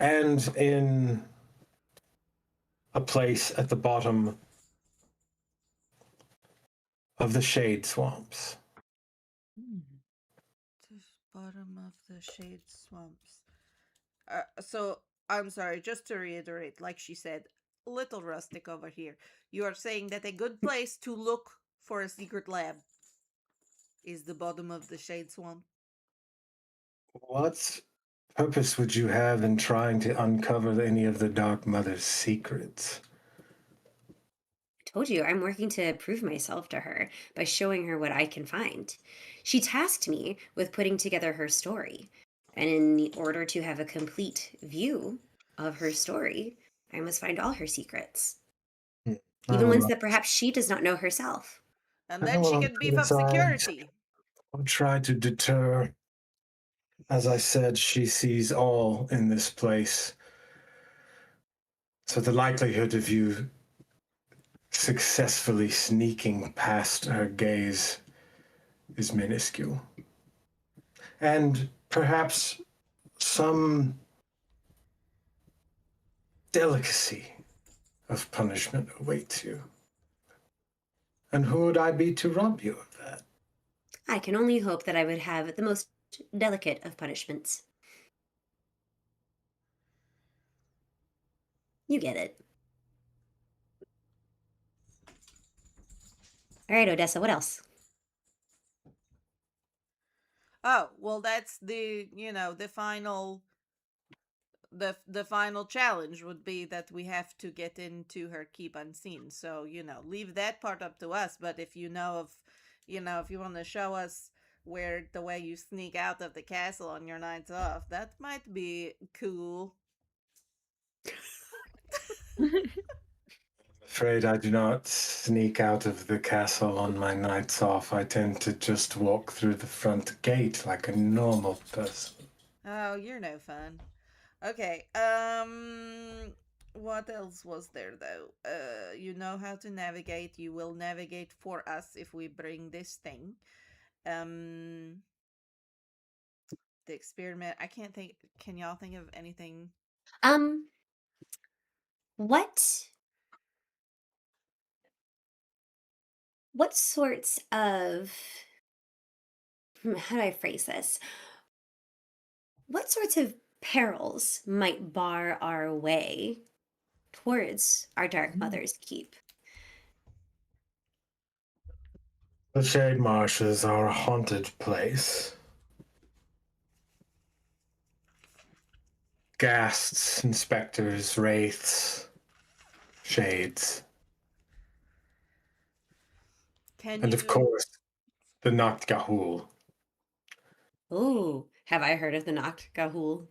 and in a place at the bottom of the Shade Swamps. The bottom of the shade swamps. So I'm sorry, just to reiterate, like she said, little rustic over here. You are saying that a good place to look for a secret lab is the bottom of the shade swamp. What purpose would you have in trying to uncover any of the Dark Mother's secrets? I told you I'm working to prove myself to her by showing her what I can find. She tasked me with putting together her story. And in order to have a complete view of her story, I must find all her secrets, I even will ones not, that perhaps she does not know herself. And I then will she not can beef up criticize security. or try to deter. As I said, she sees all in this place. So the likelihood of you successfully sneaking past her gaze is minuscule. And perhaps some delicacy of punishment awaits you. And who would I be to rob you of that? I can only hope that I would have the most delicate of punishments. You get it. All right, Odessa, what else? Oh, well, that's the final the final challenge would be that we have to get into her keep unseen. So, leave that part up to us, but if you know of if you want to show us where the way you sneak out of the castle on your nights off, that might be cool. Afraid I do not sneak out of the castle on my nights off. I tend to just walk through the front gate like a normal person. Oh, you're no fun. Okay, what else was there though? You know how to navigate. You will navigate for us if we bring this thing. Um, the experiment. I can't think. Can y'all think of anything? Um, what sorts of how do I phrase this? What sorts of perils might bar our way towards our Dark Mother's keep? The Shade Marshes are a haunted place. Ghasts, inspectors, wraiths, shades, Can and you? of course, the Nacht Gahul. Oh, have I heard of the Nacht Gahul?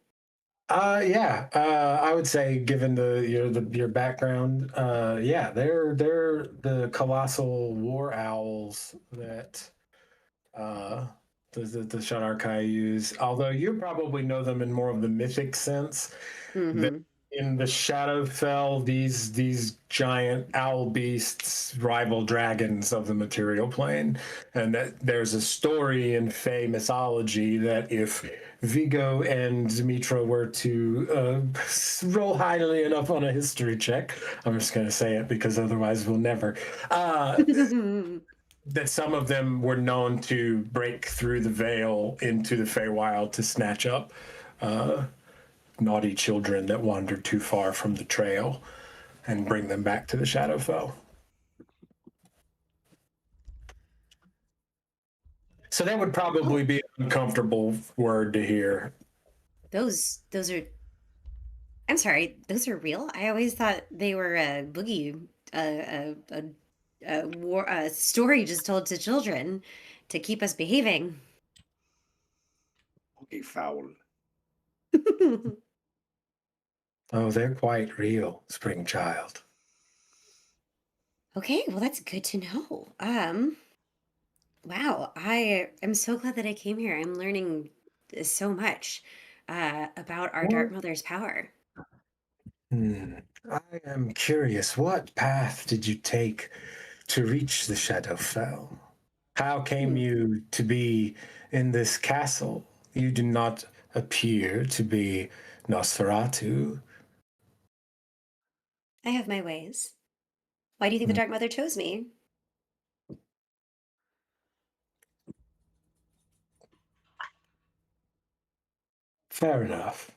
Yeah. I would say, given your background, yeah, they're the colossal war owls that the Shadarkai use. Although you probably know them in more of the mythic sense. Mm-hmm. In the Shadowfell, these giant owl beasts rival dragons of the material plane, and that there's a story in Fey mythology that if Vigo and Demetra were to roll highly enough on a history check, I'm just going to say it because otherwise we'll never. That some of them were known to break through the veil into the Feywild to snatch up naughty children that wandered too far from the trail and bring them back to the Shadowfell. So that would probably be an uncomfortable word to hear. Those are. I'm sorry, those are real? I always thought they were a boogie, a story just told to children to keep us behaving. Okay, foul. Oh, they're quite real, Spring Child. Okay, well that's good to know. Wow, I am so glad that I came here. I'm learning so much about our Dark What? Mother's power. I am curious, what path did you take to reach the Shadowfell? How came you to be in this castle? You do not appear to be Nosferatu. I have my ways. Why do you think the Hmm, Dark Mother chose me? Fair enough.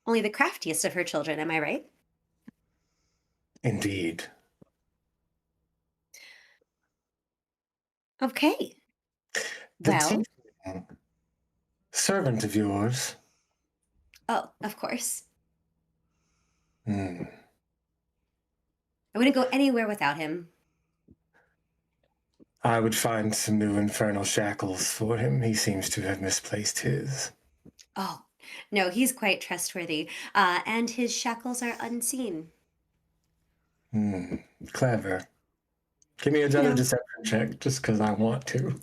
Only the craftiest of her children, am I right? Indeed. Okay. The Well, tiefling servant of yours. oh, of course. Hmm. I wouldn't go anywhere without him. I would find some new infernal shackles for him. He seems to have misplaced his. Oh, no, he's quite trustworthy, and his shackles are unseen. Clever. Give me You another know, deception check, just because I want to.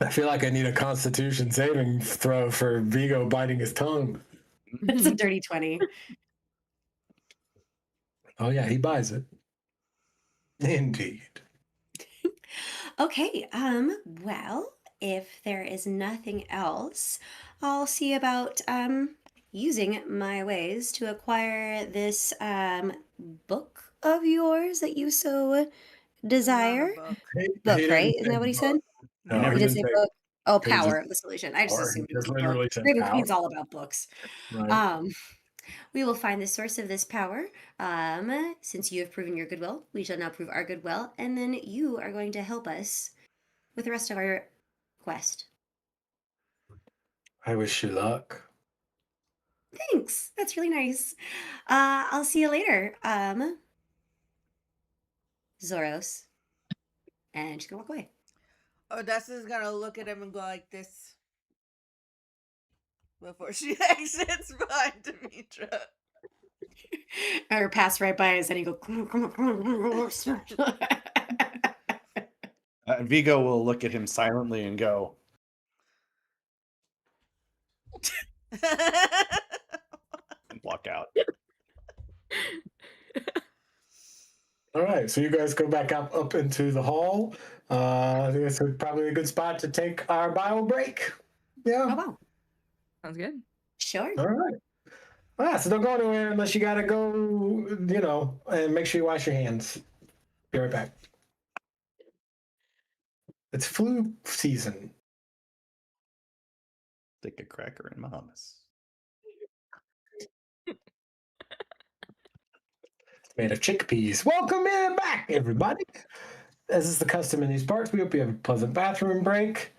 I feel like I need a Constitution saving throw for Vigo biting his tongue. it's a dirty 20. Oh yeah, he buys it. Indeed. Okay, well, if there is nothing else, I'll see about using my ways to acquire this book of yours that you so Not desire. a book. He Book, didn't right? Isn't say that what he said? book. No, No. He he did didn't say say. book. Oh, He just power of the solution. I just power. assumed He it was just a book. literally said Raven power. Queen's all about books. Right. We will find the source of this power. Since you have proven your goodwill, we shall now prove our goodwill, and then you are going to help us with the rest of our quest. I wish you luck. Thanks. That's really nice. I'll see you later. Zoros. And she's gonna walk away. Odessa's gonna look at him and go like this before she exits behind Demetra. Or pass right by us and he go, come on, come on, come on, come on. Vigo will look at him silently and go, and walk out. All right, so you guys go back up into the hall. I think it's probably a good spot to take our bio break. Yeah. Oh, wow. Sounds good. Sure. All right. So don't go anywhere unless you gotta go, and make sure you wash your hands. Be right back. It's flu season. Stick a cracker in my hummus. Made of chickpeas. Welcome in back, everybody. As is the custom in these parts, we hope you have a pleasant bathroom break.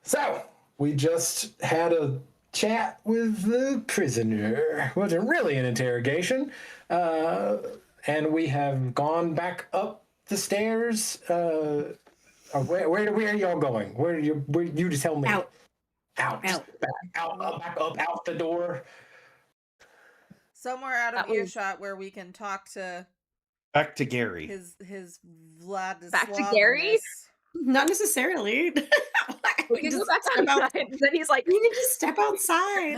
So, we just had a chat with the prisoner. Wasn't really an interrogation. And we have gone back up the stairs. Where are y'all going? Where you just tell me? Out. Out. Out. Back up, out the door. Somewhere out of That was- earshot where we can talk to Back to Gary. his Vladislav. Back to Gary? Not necessarily. We can go back outside. Then he's like, You can just step outside.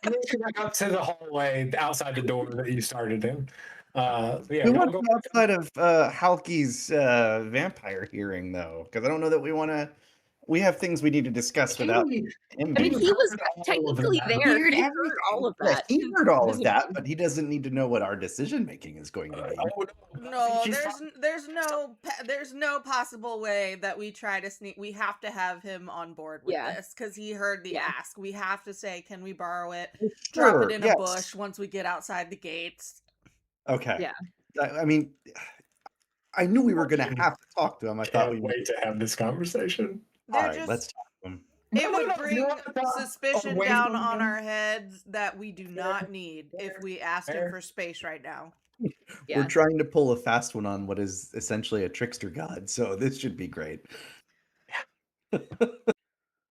Back up to the hallway outside the door that you started in. Yeah, We y'all want go to outside of Halky's vampire hearing, though, because I don't know that we want to. We have things we need to discuss without him. I mean, being he was all of technically that. there. He heard He heard everything. all of Yeah, that. he heard all of Doesn't- that, but he doesn't need to know what our decision making is going to be. No, there's no possible way that we try to sneak. We have to have him on board with Yeah. this because he heard the Yeah. ask. We have to say, can we borrow it? Sure, Drop it in yes. a bush once we get outside the gates. Okay. Yeah. I mean, I knew we were going to have to talk to him. I thought we Can't wait to have this conversation. Oh, All They're right, just let's talk to him. it No, would no, bring you want to talk suspicion away down from on him? our heads that we do not need if we asked him Fair. for space right now. Yeah. We're trying to pull a fast one on what is essentially a trickster god, so this should be great. Well,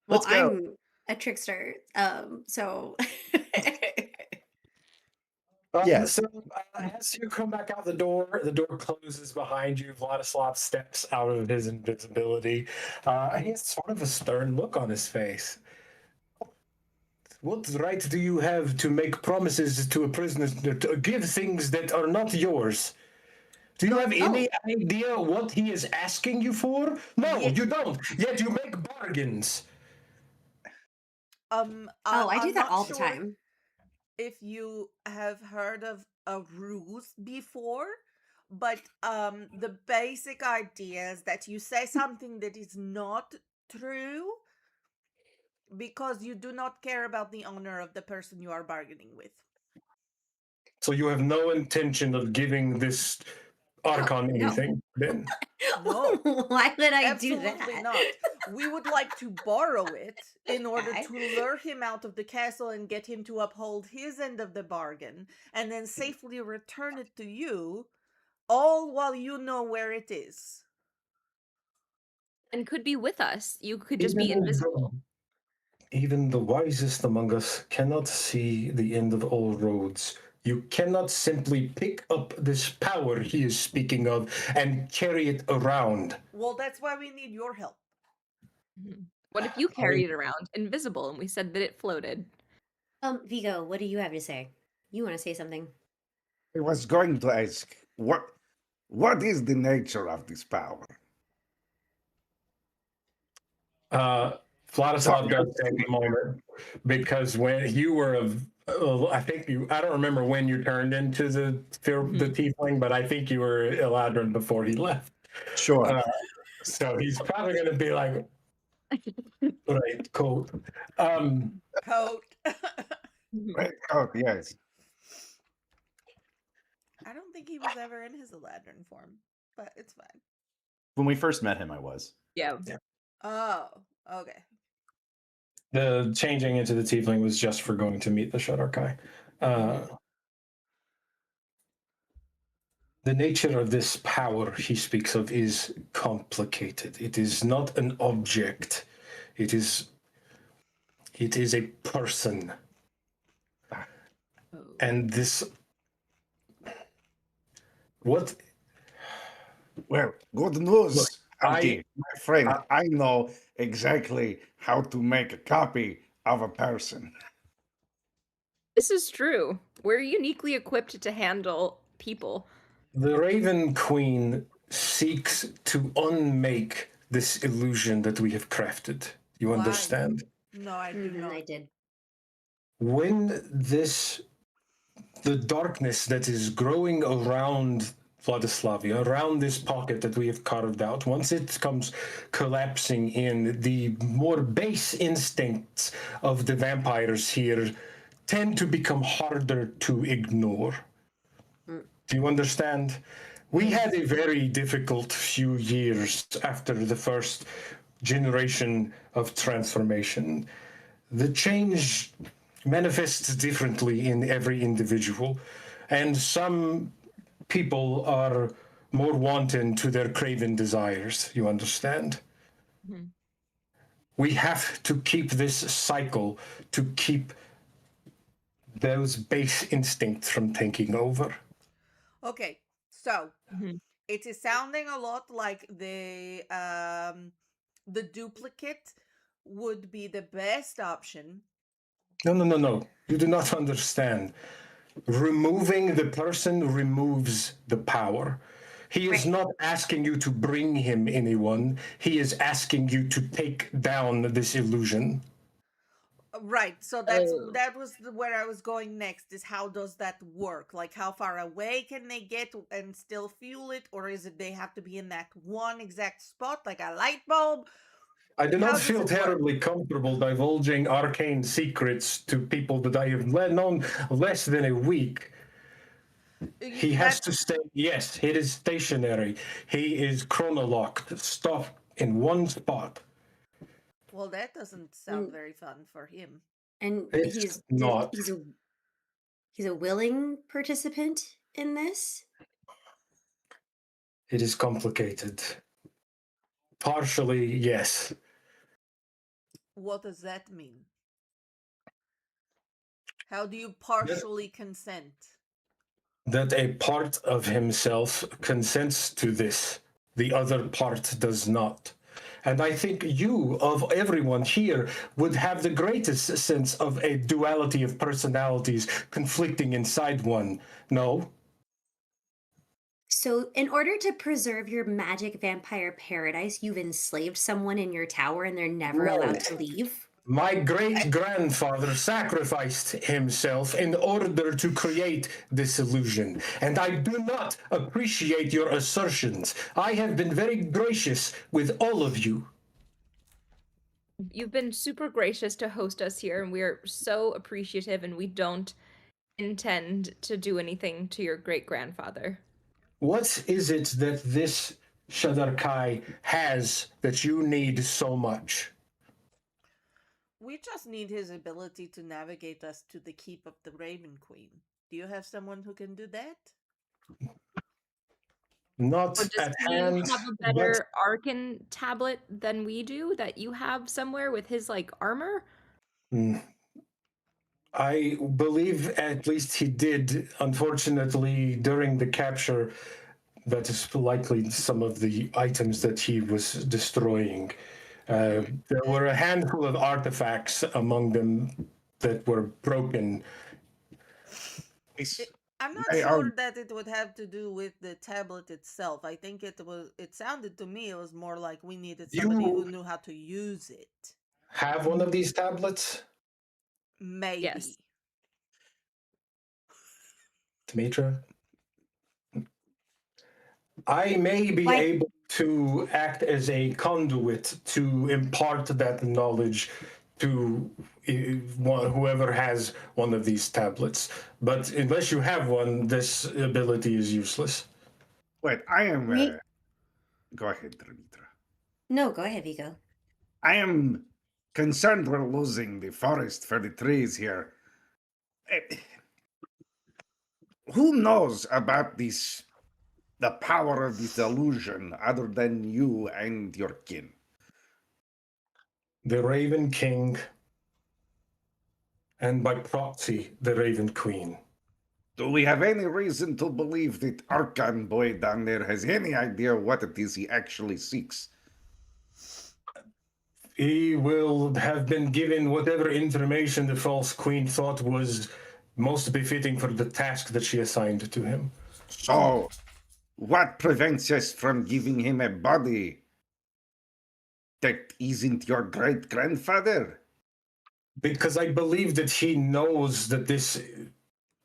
Let's go. I'm a trickster, so Yes. So as you come back out the door closes behind you. Vladislav steps out of his invisibility. He has sort of a stern look on his face. What right do you have to make promises to a prisoner, to give things that are not yours? Do you have any idea what he is asking you for? No, Ye- you don't. Yet you make bargains. I do I'm that not all the sure time. if you have heard of a ruse before, but the basic idea is that you say something that is not true because you do not care about the honor of the person you are bargaining with. So you have no intention of giving this archon no. anything, then? No. Why would I do Absolutely that? not. We would like to borrow it in order Okay. to lure him out of the castle and get him to uphold his end of the bargain and then safely return it to you, all while you know where it is. And could be with us. You could just be invisible. Even the wisest among us cannot see the end of all roads. You cannot simply pick up this power he is speaking of and carry it around. Well, that's why we need your help. What if you carried it around invisible and we said that it floated? Vigo, what do you have to say? You want to say something? I was going to ask, what is the nature of this power? Vladislav does take a moment because when you were I don't remember when you turned into the tiefling, but I think you were Eladrin before he left. Sure. So he's probably going to be like, right, cool. Coat. Right. Oh, yes. I don't think he was ever in his Eladrin form, but it's fine. When we first met him, I was. Yeah. Oh, okay. The changing into the tiefling was just for going to meet the Shadarkai. The nature of this power he speaks of is complicated. It is not an object. It is a person. And this... What... Well, good news, Look, Alki, my friend. I know exactly how to make a copy of a person. This is true. We're uniquely equipped to handle people. The Raven Queen seeks to unmake this illusion that we have crafted. You Why? understand? No, I do not. I did. When the darkness that is growing around Vladislavia, around this pocket that we have carved out, once it comes collapsing in, the more base instincts of the vampires here tend to become harder to ignore. Do you understand? We had a very difficult few years after the first generation of transformation. The change manifests differently in every individual, and some people are more wanton to their craven desires, you understand? Mm-hmm. We have to keep this cycle to keep those base instincts from taking over. Okay, so it is sounding a lot like the duplicate would be the best option. No. You do not understand. Removing the person removes the power. He is not asking you to bring him anyone. He is asking you to take down this illusion. Right. So that was where I was going next, is how does that work? Like, how far away can they get and still fuel it? Or is it they have to be in that one exact spot, like a light bulb? I do not feel terribly comfortable divulging arcane secrets to people that I have known less than a week. He has to stay. Yes, it is stationary. He is chronolocked, stopped in one spot. Well, that doesn't sound very fun for him. And It's not. he's a willing participant in this? It is complicated. Partially, yes. What does that mean? How do you partially consent? That a part of himself consents to this, the other part does not. And I think you, of everyone here, would have the greatest sense of a duality of personalities conflicting inside one. No? So, in order to preserve your magic vampire paradise, you've enslaved someone in your tower and they're never No. allowed to leave? My great-grandfather sacrificed himself in order to create this illusion, and I do not appreciate your assertions. I have been very gracious with all of you. You've been super gracious to host us here, and we're so appreciative, and we don't intend to do anything to your great-grandfather. What is it that this Shadarkai has that you need so much? We just need his ability to navigate us to the keep of the Raven Queen. Do you have someone who can do that? Not Or does at he hand, have a better arcan tablet than we do that you have somewhere with his like armor? I believe at least he did. Unfortunately, during the capture, that is likely some of the items that he was destroying. There were a handful of artifacts among them that were broken. I'm not They sure are- that it would have to do with the tablet itself. I think it sounded to me it was more like we needed somebody who knew how to use it. Have one of these tablets, Maybe. Yes. Demetra? I may be Why- able to act as a conduit to impart that knowledge to whoever has one of these tablets. But unless you have one, this ability is useless. Wait, I am. We- Go ahead, Demetra. No, go ahead, Vigo. I am concerned we're losing the forest for the trees here. Who knows about this, the power of this illusion, other than you and your kin? The Raven King, and by proxy, the Raven Queen. Do we have any reason to believe that Arcan boy down there has any idea what it is he actually seeks? He will have been given whatever information the false queen thought was most befitting for the task that she assigned to him. So, what prevents us from giving him a body that isn't your great grandfather? Because I believe that he knows that this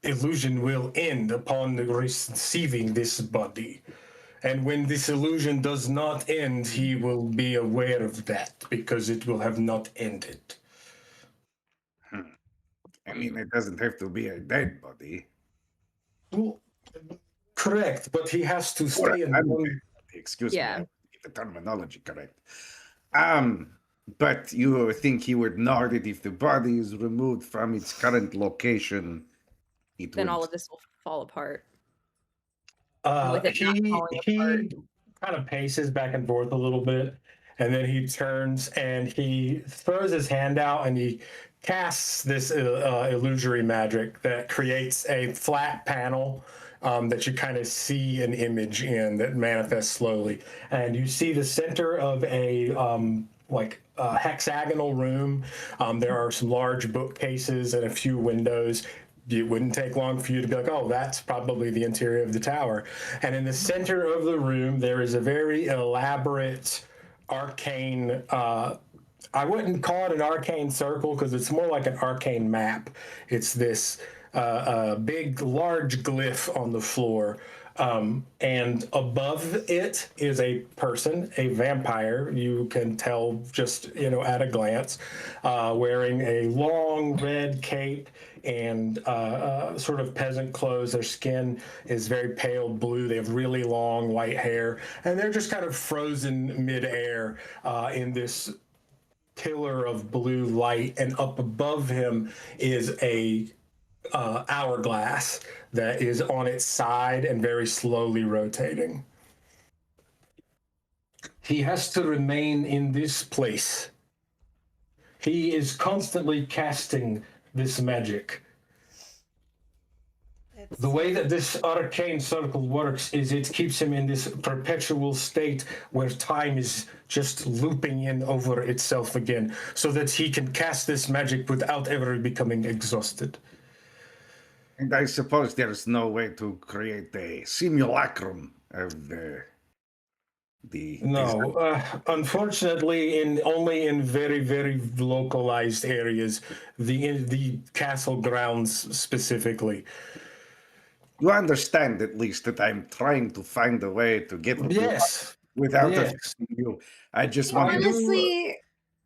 illusion will end upon receiving this body. And when this illusion does not end, he will be aware of that because it will have not ended. I mean, it doesn't have to be a dead body. Well, correct, but he has to Or stay in an one. undead body, excuse Yeah. me, get the terminology correct. But you think he would know that if the body is removed from its current location, it Then would... all of this will fall apart. With it not falling He apart. kind of paces back and forth a little bit, and then he turns and he throws his hand out and he casts this illusory magic that creates a flat panel that you kind of see an image in that manifests slowly. And you see the center of a hexagonal room. There are some large bookcases and a few windows. It wouldn't take long for you to be like, oh, that's probably the interior of the tower. And in the center of the room, there is a very elaborate arcane, I wouldn't call it an arcane circle because it's more like an arcane map. It's this big, large glyph on the floor And above it is a person, a vampire. You can tell just, at a glance, wearing a long red cape and sort of peasant clothes. Their skin is very pale blue. They have really long white hair, and they're just kind of frozen midair in this pillar of blue light. And up above him is a hourglass that is on its side and very slowly rotating. He has to remain in this place. He is constantly casting this magic. The way that this arcane circle works is it keeps him in this perpetual state where time is just looping in over itself again, so that he can cast this magic without ever becoming exhausted. And I suppose there's no way to create a simulacrum of the No, unfortunately, only in very, very localized areas, the castle grounds specifically. You understand at least that I'm trying to find a way to get Yes. without Yes. affecting you. I just want to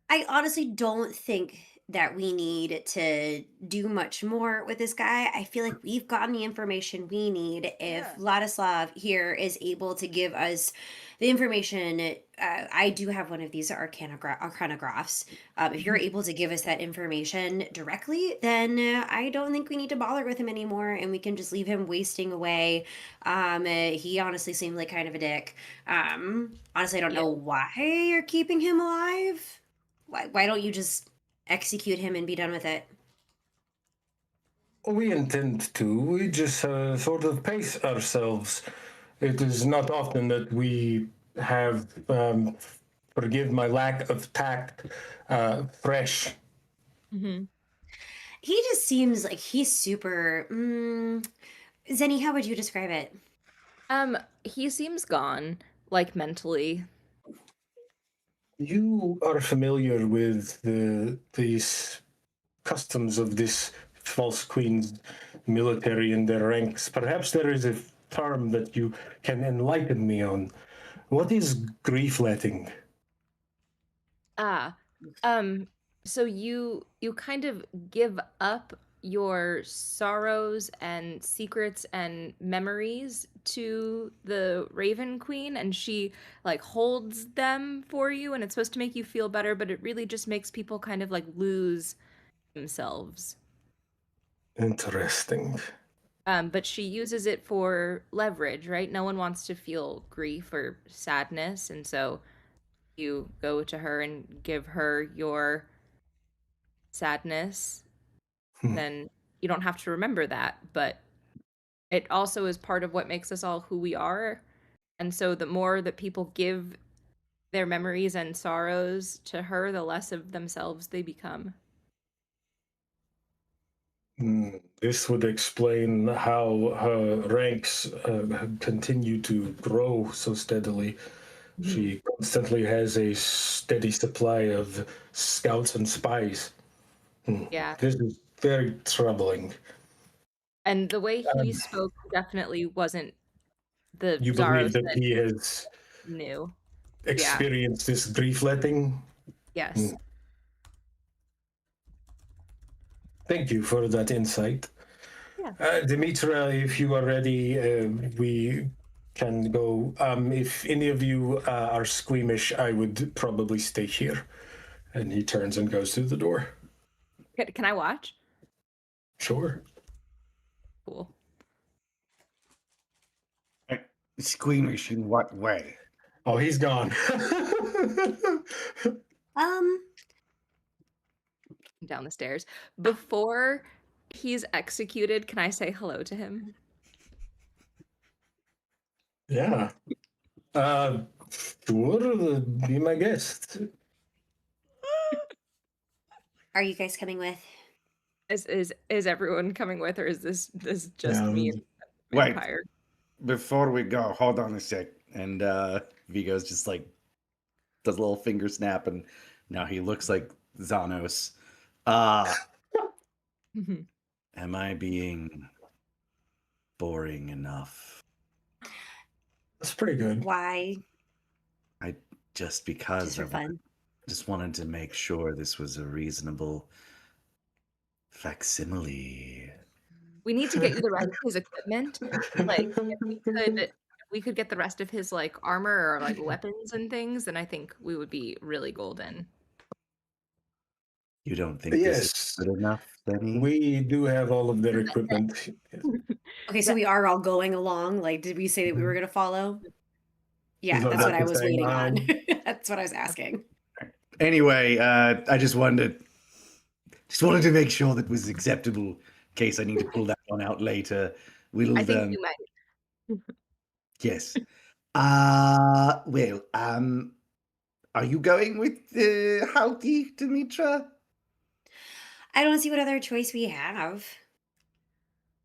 I honestly don't think that we need to do much more with this guy. I feel like we've gotten the information we need. If Yeah. Vladislav here is able to give us the information, I do have one of these arcanographs. If you're able to give us that information directly, then I don't think we need to bother with him anymore, and we can just leave him wasting away. He honestly seemed like kind of a dick. Honestly, I don't know why you're keeping him alive. Why don't you just execute him and be done with it? We intend to. We just sort of pace ourselves. It is not often that we have, forgive my lack of tact, fresh. Mm-hmm. He just seems like he's super. Zenny, how would you describe it? He seems gone, like mentally. You are familiar with these customs of this false queen's military and their ranks. Perhaps there is a term that you can enlighten me on. What is grief-letting? So you kind of give up your sorrows and secrets and memories to the Raven Queen, and she like holds them for you, and it's supposed to make you feel better, but it really just makes people kind of like lose themselves. Interesting. But she uses it for leverage, right? No one wants to feel grief or sadness, and so you go to her and give her your sadness, then you don't have to remember that, but it also is part of what makes us all who we are. And so the more that people give their memories and sorrows to her, the less of themselves they become. This would explain how her ranks continue to grow so steadily. She constantly has a steady supply of scouts and spies. Yeah. This is very troubling. And the way he spoke definitely wasn't the You Zaros believe that he has knew. experienced this grief-letting? Yes. Thank you for that insight. Yeah. Dimitra, if you are ready, we can go. If any of you are squeamish, I would probably stay here. And he turns and goes through the door. Can I watch? Sure. Cool. Squeamish in what way? Oh, he's gone. Down the stairs. Before he's executed, can I say hello to him? Yeah. Sure, be my guest. Are you guys coming with? Is everyone coming with, or is this just me and the Wait. vampire? Before we go, hold on a sec. And Vigo's just like does a little finger snap, and now he looks like Xanos. Mhm. Am I being boring enough? That's pretty good. Why? Just because Just for fun. just wanted to make sure this was a reasonable facsimile. We need to get you the rest of his equipment. Like, if we could get the rest of his like armor or like weapons and things, then I think we would be really golden. You don't think this Yes, is good enough, Benny? we do have all of their equipment. Okay, so we are all going along. Like, did we say that we were gonna follow? Yeah, So that's what that's I the was same waiting on. line. That's what I was asking. Anyway, I just wanted to make sure that was acceptable in case I need to pull that one out later. We'll I think you might. yes. Well, are you going with Howdy, Demetra? I don't see what other choice we have.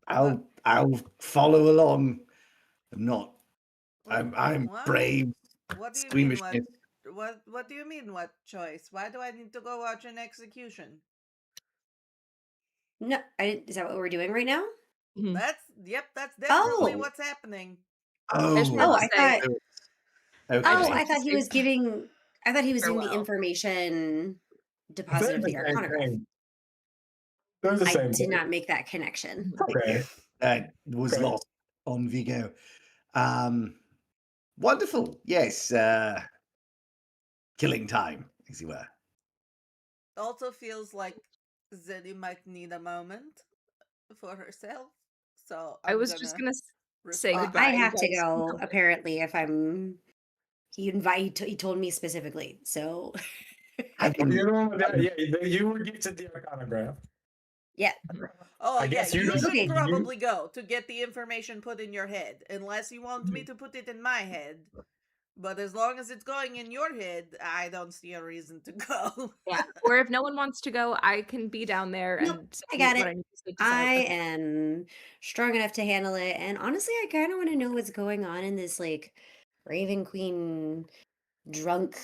I'll follow along. I'm What? brave, What do you mean? squeamishness. What do you mean? What choice? Why do I need to go watch an execution? No, is that what we're doing right now? Mhm. That's definitely Oh. what's happening. just Oh, wanted to I say- thought. okay. Oh, just I wanted to thought he say was giving. I thought he was doing the farewell. information They're deposit of the the same arcanograph. thing. They're the I same did thing. not make that connection. Okay. Was Okay. lost on Vigo. Wonderful. Yes. Killing time, as you were. Also feels like Zeddy might need a moment for herself. So I was just gonna say respect. goodbye. I have to guys. go. Apparently, if I'm. He told me specifically. So. You're the one with that. Yeah, you were gifted the arcanograph. Yeah. Oh, I yeah, guess you you just- should Okay. probably go to get the information put in your head, unless you want me to put it in my head. But as long as it's going in your head, I don't see a reason to go. Yeah. Or if no one wants to go, I can be down there Nope, and say I got what it. I need to say to I celebrate. am strong enough to handle it. And honestly, I kind of want to know what's going on in this like Raven Queen drunk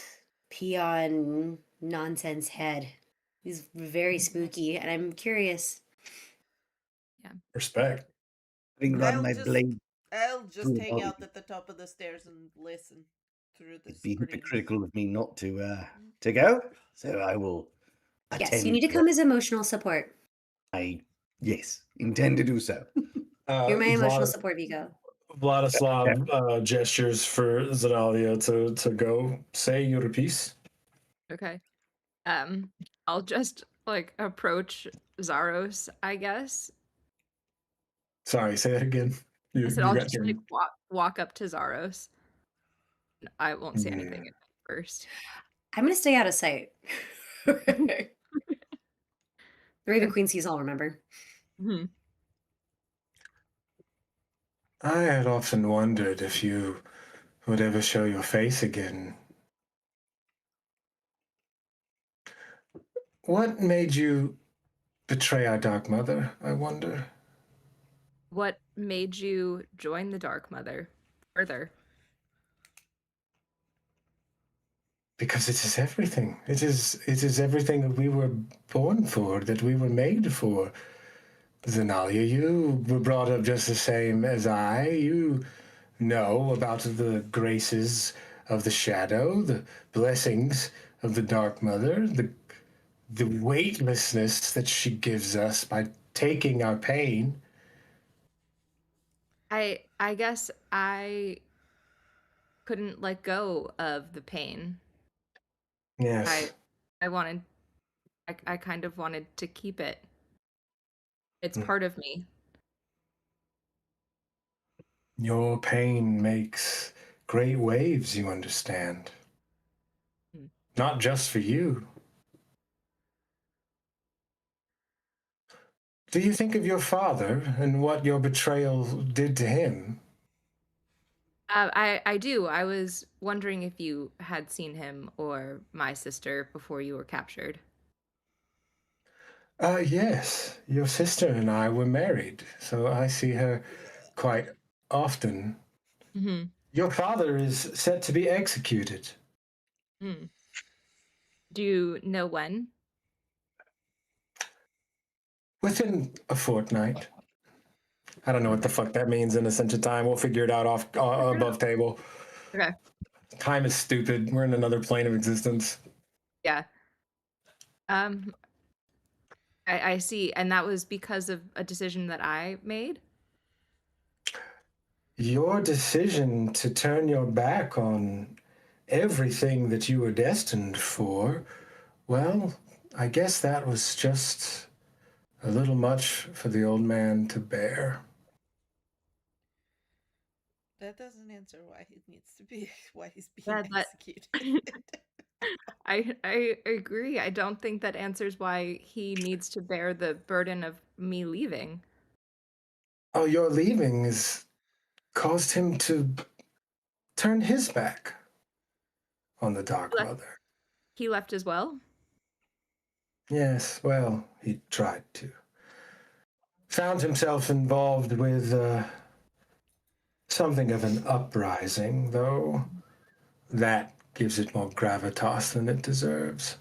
peon nonsense head. He's very spooky, and I'm curious. Respect. Having run I'll my just- blade, I'll just Through the hang body. out at the top of the stairs and listen through the it'd be screams. hypocritical of me not to go. So I will attend. Yes, you need to come as emotional support. I intend to do so. You're my emotional support, Vigo. Vladislav gestures for Zedalia to go. Say your piece. Okay. I'll just like approach Zaros, I guess. Sorry, say that again. I said I'll got just your- like walk up to Zaros. I won't say anything at first. I'm gonna stay out of sight. The Raven Queen sees all, remember? Hmm. I had often wondered if you would ever show your face again. What made you betray our Dark Mother, I wonder? What made you join the Dark Mother further? Because it is everything. It is everything that we were born for, that we were made for. Zenalia, you were brought up just the same as I. You know about the graces of the shadow, the blessings of the Dark Mother, the weightlessness that she gives us by taking our pain. I guess I couldn't let go of the pain. Yes. I kind of wanted to keep it. It's Mm. part of me. Your pain makes great waves, you understand. Mm. Not just for you. Do you think of your father and what your betrayal did to him? I do. I was wondering if you had seen him or my sister before you were captured. Yes. Your sister and I were married, so I see her quite often. Mm-hmm. Your father is set to be executed. Mm. Do you know when? Within a fortnight. I don't know what the fuck that means in Ascension time. We'll figure it out off above table. Okay. Time is stupid. We're in another plane of existence. Yeah. I see. And that was because of a decision that I made? Your decision to turn your back on everything that you were destined for, well, I guess that was just a little much for the old man to bear. That doesn't answer why he needs to be why he's being Yeah, that- executed. I agree. I don't think that answers why he needs to bear the burden of me leaving. Oh, your leaving has caused him to turn his back on the Dark Left- Mother. He left as well? Yes, well, he tried to. Found himself involved with something of an uprising, though that gives it more gravitas than it deserves.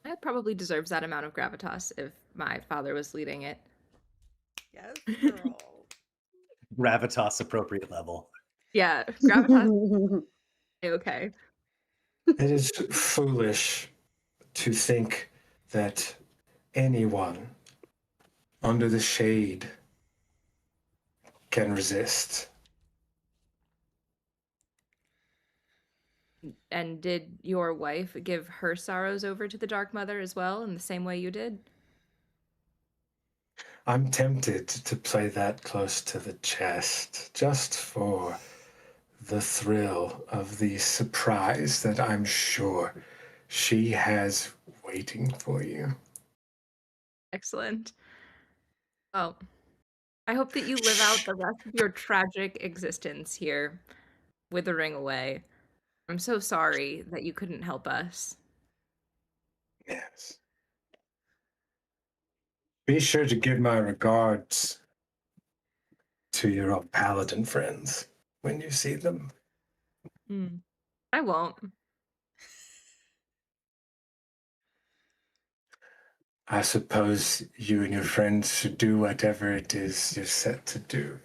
It probably deserves that amount of gravitas if my father was leading it. Yes, girl. Gravitas appropriate level. Yeah, gravitas. Okay. It is foolish to think that anyone under the shade can resist. And did your wife give her sorrows over to the Dark Mother as well in the same way you did? I'm tempted to play that close to the chest, just for the thrill of the surprise that I'm sure she has waiting for you. Excellent. Oh, I hope that you live out the rest of your tragic existence here, withering away. I'm so sorry that you couldn't help us. Yes. Be sure to give my regards to your old paladin friends when you see them. I won't. I suppose you and your friends should do whatever it is you're set to do.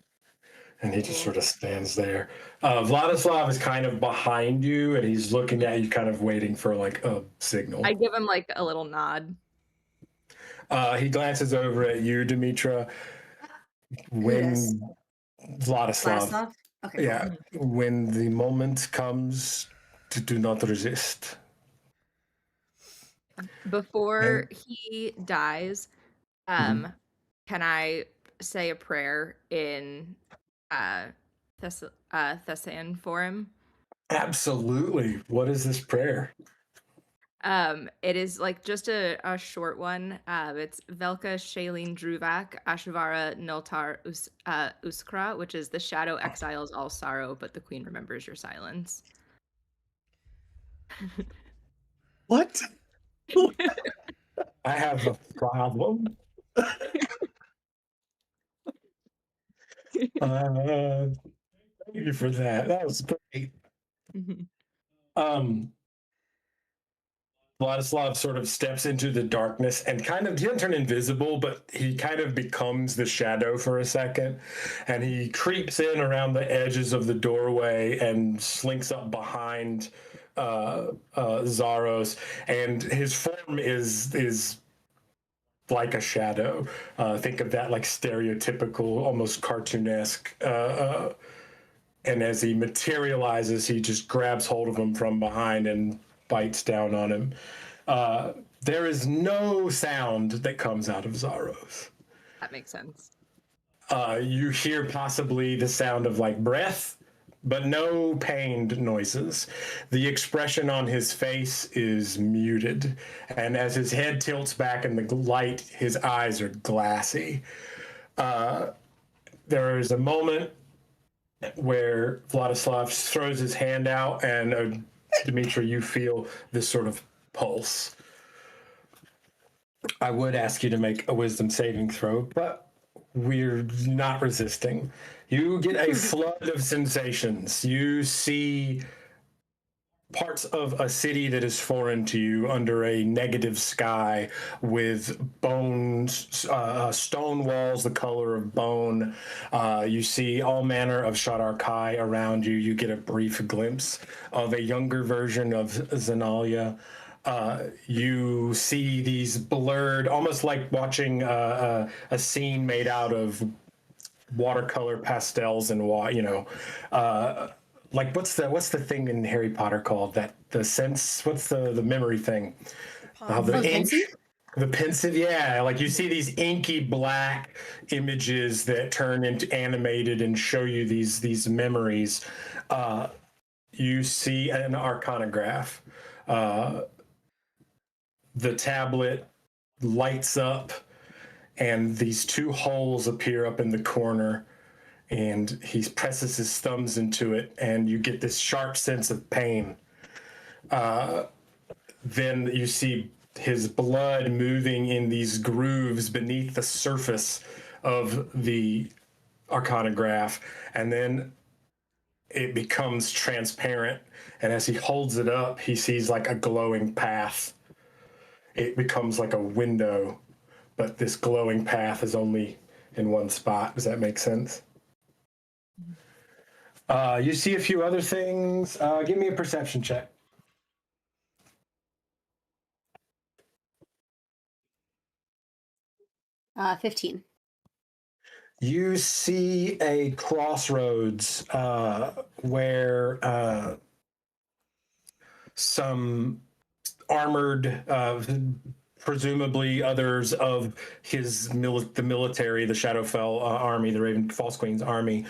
And he just sort of stands there. Vladislav is kind of behind you, and he's looking at you, kind of waiting for like a signal. I give him like a little nod. He glances over at you, Demetra. When Vladislav. Vladislav? Okay. Yeah, when the moment comes, do not resist. Before he dies, Mhm. can I say a prayer in Thessian for him? Absolutely. What is this prayer? It is like just a short one. It's Velka Shailene Druvak Ashvara Noltar Uskra, which is the shadow exiles all sorrow, but the queen remembers your silence. What? I have a problem. Thank you for that. That was great. Vladislav sort of steps into the darkness and kind of, he doesn't turn invisible, but he kind of becomes the shadow for a second. And he creeps in around the edges of the doorway and slinks up behind Zaros. And his form is like a shadow. Think of that like stereotypical, almost cartoonesque. And as he materializes, he just grabs hold of him from behind and bites down on him. There is no sound that comes out of Zaros. That makes sense. You hear possibly the sound of like breath, but no pained noises. The expression on his face is muted, and as his head tilts back in the light, his eyes are glassy. There is a moment where Vladislav throws his hand out, and Demetra, you feel this sort of pulse. I would ask you to make a wisdom saving throw, but we're not resisting. You get a flood of sensations. You see parts of a city that is foreign to you under a negative sky with bones, stone walls the color of bone. You see all manner of Shadar Kai around you. You get a brief glimpse of a younger version of Zenalia. You see these blurred, almost like watching a scene made out of watercolor pastels and like what's the thing in Harry Potter called that the sense? What's the memory thing? The ink, the pensive. Yeah, like you see these inky black images that turn into animated and show you these memories. You see an arcanograph. The tablet lights up, and these two holes appear up in the corner. And he presses his thumbs into it, and you get this sharp sense of pain. Then you see his blood moving in these grooves beneath the surface of the arcanograph, and then it becomes transparent. And as he holds it up, he sees like a glowing path. It becomes like a window, but this glowing path is only in one spot. Does that make sense? You see a few other things. Give me a perception check. Uh, 15. You see a crossroads where some armored, presumably others of the military, the Shadowfell army, the Raven False Queen's army,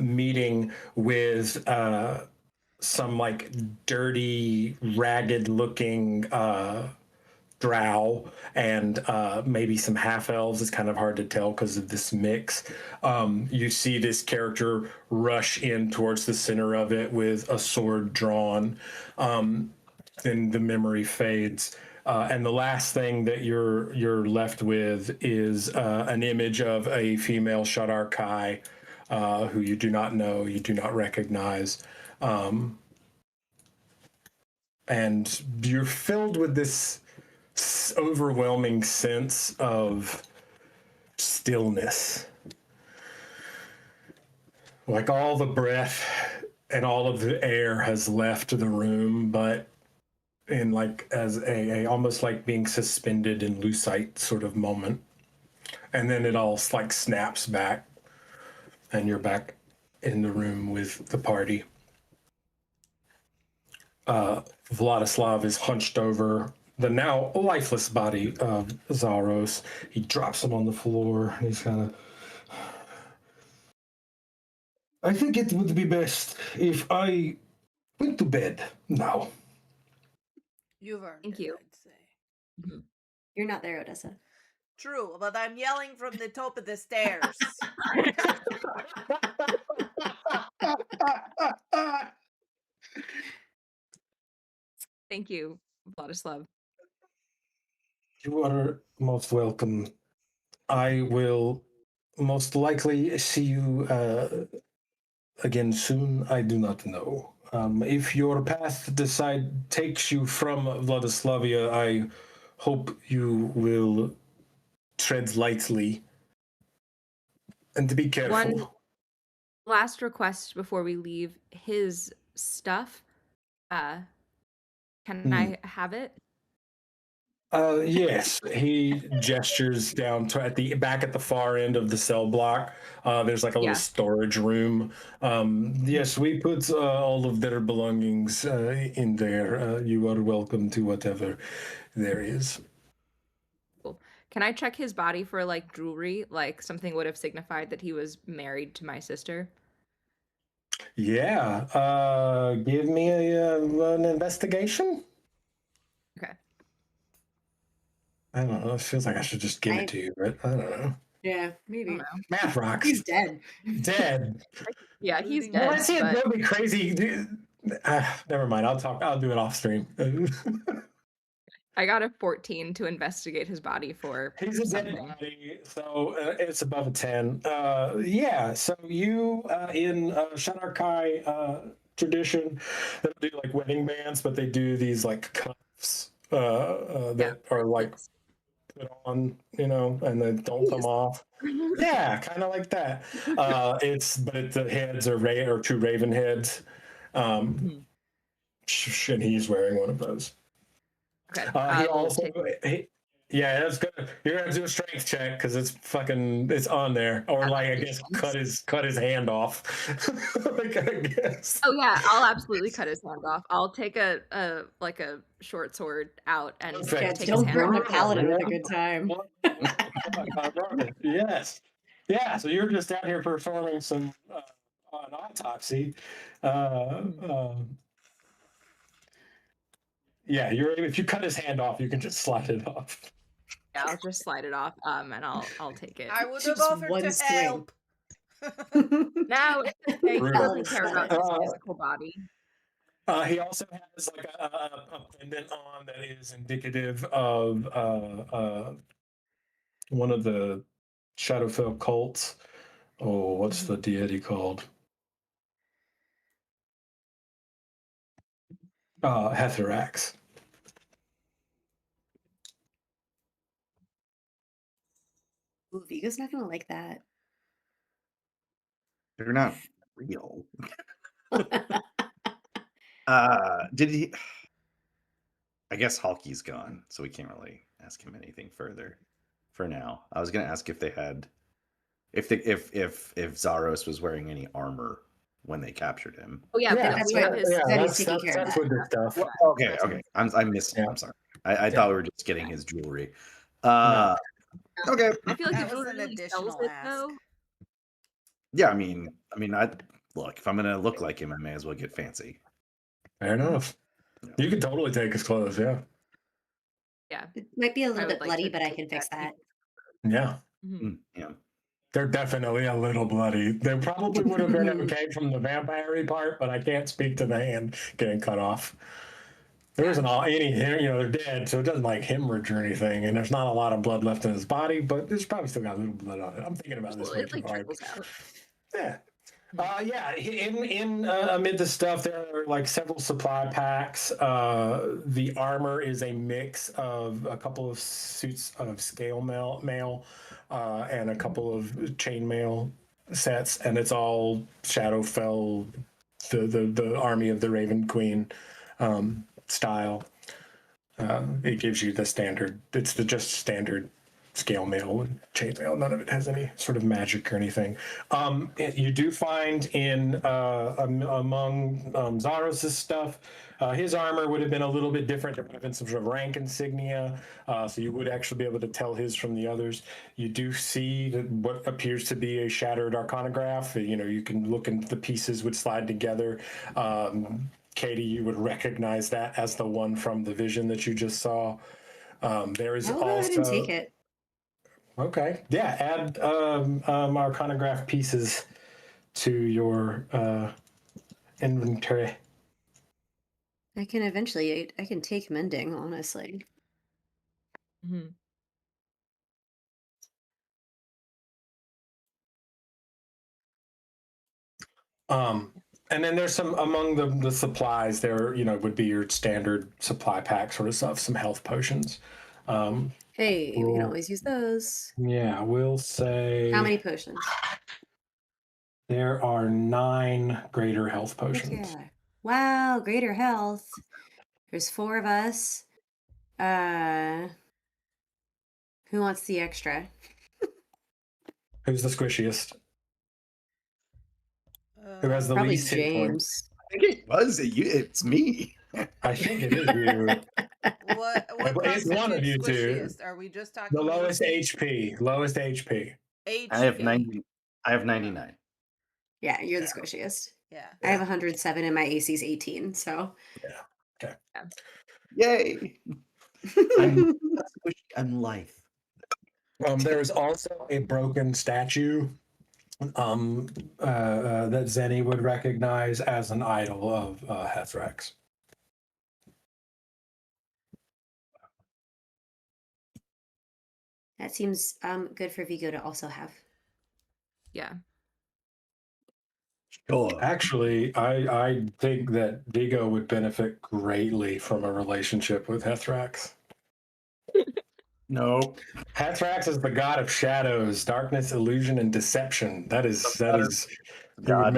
meeting with some like dirty, ragged-looking drow and maybe some half-elves. It's kind of hard to tell because of this mix. You see this character rush in towards the center of it with a sword drawn. Then the memory fades. And the last thing that you're left with is an image of a female Shadar Kai who you do not know, you do not recognize. And you're filled with this overwhelming sense of stillness. Like all the breath and all of the air has left the room, but in like as a almost like being suspended in lucite sort of moment. And then it all like snaps back and you're back in the room with the party. Vladislav is hunched over the now lifeless body of Zaros. He drops him on the floor. He's kind of... I think it would be best if I went to bed now. You've earned Thank it, you. I'd say. You're not there, Odessa. True, but I'm yelling from the top of the stairs. Thank you, Vladislav. You are most welcome. I will most likely see you again soon. I do not know. If your path takes you from Vladislavia, I hope you will tread lightly and to be careful. One last request before we leave. His stuff. Can I have it? Yes, he gestures down at the back at the far end of the cell block. There's like a little storage room. Yes, we put all of their belongings in there. You are welcome to whatever there is. Cool. Can I check his body for like jewelry? Like something would have signified that he was married to my sister. Yeah. Give me an investigation. Okay. I don't know. It feels like I should just give it to you, but I don't know. Yeah, maybe. Math rocks. He's dead. Dead. Yeah, he's Well, dead. Well, I see it. but- That would be crazy. Never mind. I'll do it off stream. I got a 14 to investigate his body for He's a dead something. body, so it's above a 10. Yeah, so you in Shadar Kai tradition. They don't do like wedding bands, but they do these like cuffs that are like Bracelets. put on, and they don't come off. Yeah, kind of like that. The heads are two raven heads. And he's wearing one of those. Okay. He also, yeah, that's good. You're gonna do a strength check because it's on there, or like I guess cut his hand off. Like, I guess. Oh yeah, I'll absolutely cut his hand off. I'll take a short sword out and Perfect. take his Don't hand threaten off. a paladin with a good time. Yes. Yeah. So you're just out here performing an autopsy. Yeah, if you cut his hand off, you can just slide it off. Yeah, I'll just slide it off, and I'll take it. I would have Just offered one to swing. help. Now he Rude. doesn't care about his Uh, physical body. He also has like a pendant on that is indicative of one of the Shadowfell cults. Oh, what's the deity called? Hetherax. Ooh, Vigo's not gonna like that. They're not real. Did he? I guess Halky's gone, so we can't really ask him anything further for now. I was gonna ask if they had, if Zaros was wearing any armor when they captured him. Oh yeah, that's we have what- his. Zenny's taking care of that's that. with the stuff. Well, okay. I missed. Yeah. I'm sorry. I thought we were just getting his jewelry. Okay. I feel like That the was jewelry an really sells additional it ask. though. Yeah, I mean, I look. If I'm gonna look like him, I may as well get fancy. Fair enough. You could totally take his clothes, yeah. Yeah. It might be a little would bit like bloody, to but I take can fix that. Yeah. Yeah. They're definitely a little bloody. They probably would have been okay from the vampire part, but I can't speak to the hand getting cut off. There isn't any, they're dead, so it doesn't like hemorrhage or anything, and there's not a lot of blood left in his body, but there's probably still got a little blood on it. I'm thinking about this way It too like hard. trickles out. Yeah. In amid the stuff, there are like several supply packs. The armor is a mix of a couple of suits of scale mail and a couple of chainmail sets, and it's all Shadowfell, the army of the Raven Queen style. It gives you the standard. It's just standard scale mail and chain mail. None of it has any sort of magic or anything. You do find among Zaros' stuff, his armor would have been a little bit different. There would have been some sort of rank insignia, so you would actually be able to tell his from the others. You do see what appears to be a shattered arcanograph. You can look and the pieces would slide together. Katie, you would recognize that as the one from the vision that you just saw. There is I'll go ahead and take it. Okay. Yeah. Add arcanograph pieces to your inventory. I can take mending, honestly. And then there's some among the supplies there, would be your standard supply pack sort of stuff, some health potions. Hey, we can Cool. always use those. Yeah, we'll say. How many potions? There are 9 greater health Heck potions. yeah. Wow, greater health. There's 4 of us. Who wants the extra? Who's the squishiest? Who has the Probably least hit points? James. I think it was you. It's me. I think it is you. What It's one of you two. squishiest? Are we just talking The lowest AC? HP. Lowest HP. HP. I have 90. I have 99. Yeah, you're the squishiest. Yeah. I have 107 and my AC's 18, so. Yay! I'm life. There is also a broken statue that Zenny would recognize as an idol of Hethrax. That seems good for Vigo to also have. Yeah. Sure. Actually, I think that Vigo would benefit greatly from a relationship with Hethrax. No. Hethrax is the god of shadows, darkness, illusion, and deception. That is he would God.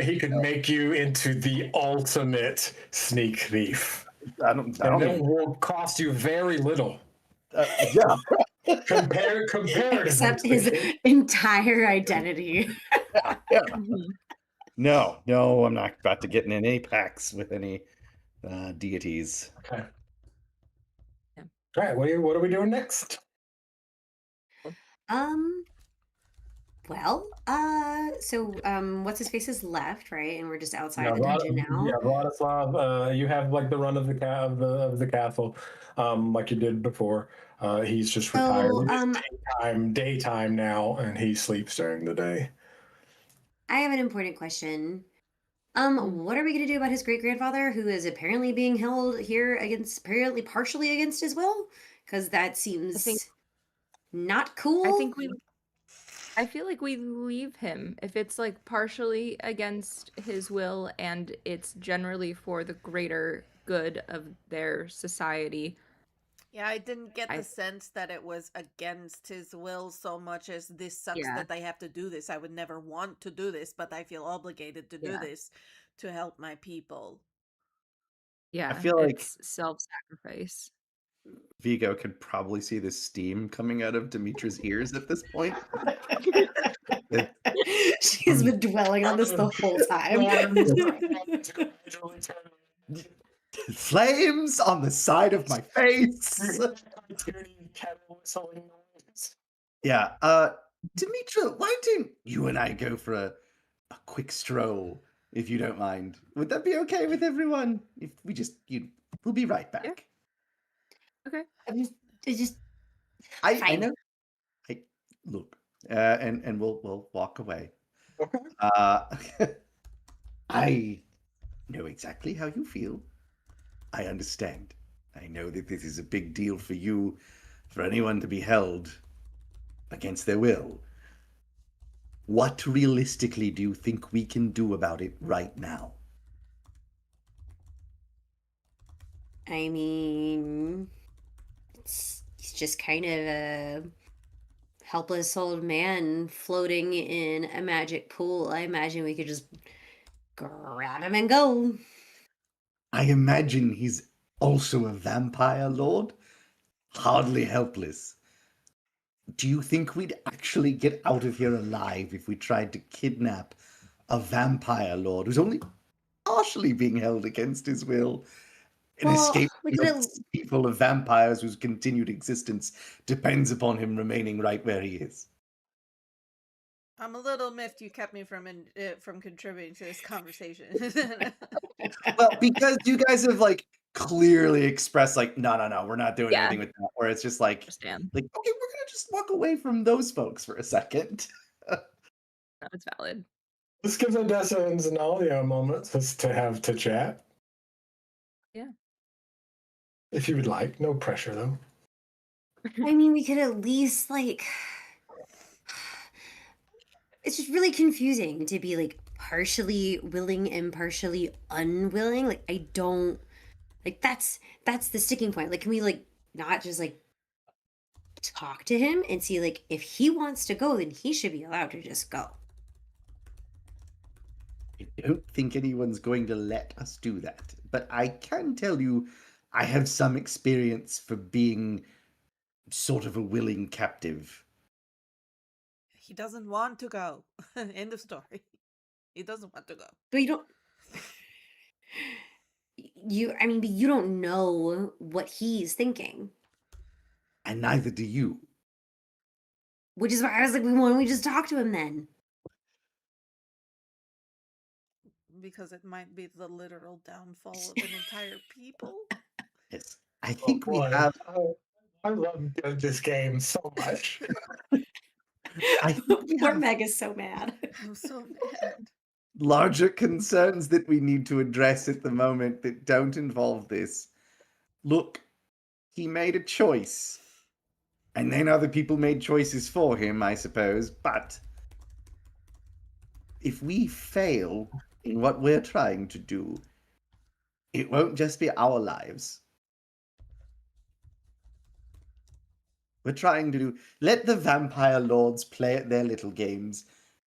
he could make you into the ultimate sneak thief. I don't And know. it will cost you very little. Yeah. Comparatively Except his speaking. entire identity. Yeah. Mhm. No, I'm not about to get in any pacts with any deities. Okay. Yeah. All right, what are we doing next? What's his face is left, right? And we're just outside Yeah, the dungeon now. yeah, Vladislav, you have like the run of the castle, like you did before. He's just retired. So, It's daytime now, and he sleeps during the day. I have an important question. Mm. What are we gonna do about his great grandfather, who is apparently being held here apparently partially against his will? Because that seems not cool. I feel like we leave him if it's like partially against his will and it's generally for the greater good of their society. Yeah, I didn't get I- the sense that it was against his will so much as this sucks Yeah. that I have to do this. I would never want to do this, but I feel obligated to do Yeah. this to help my people. Yeah, feel like- it's self-sacrifice. Vigo could probably see the steam coming out of Demetra's ears at this point. She's been dwelling on this the whole time. Flames on the side of my face. Yeah. Demetra, why don't you and I go for a quick stroll, if you don't mind? Would that be okay with everyone? If we we'll be right back. Okay. I Fine. know. Look, and we'll walk away. Okay. I know exactly how you feel. I understand. I know that this is a big deal for you, for anyone to be held against their will. What realistically do you think we can do about it right now? I mean, he's just kind of a helpless old man floating in a magic pool. I imagine we could just grab him and go. I imagine he's also a vampire lord, hardly helpless. Do you think we'd actually get out of here alive if we tried to kidnap a vampire lord who's only partially being held against his will and Well, escape we from could a city full of vampires whose continued existence depends upon him remaining right where he is? I'm a little miffed you kept me from contributing to this conversation. Well, because you guys have like clearly expressed like, no, we're not doing Yeah. anything with that. Where it's just like, Understand. okay, we're gonna just walk away from those folks for a second. That's valid. This gives Odessa and Zenalia a moment to chat. Yeah. If you would like, no pressure though. I mean, we could at least like. It's just really confusing to be like partially willing and partially unwilling. Like I don't like that's the sticking point. Like can we like not just like talk to him and see like if he wants to go, then he should be allowed to just go. I don't think anyone's going to let us do that. But I can tell you, I have some experience for being sort of a willing captive. He doesn't want to go. End of story. He doesn't want to go. But you don't but you don't know what he's thinking. And neither do you. Which is why I was like, why don't we just talk to him then? Because it might be the literal downfall of an entire people. Yes. I think we have. I love this game so much. I think we Poor have Meg is so mad. I'm so mad. larger concerns that we need to address at the moment that don't involve this. Look, he made a choice. And then other people made choices for him, I suppose. But if we fail in what we're trying to do, it won't just be our lives. We're trying to let the vampire lords play at their little games.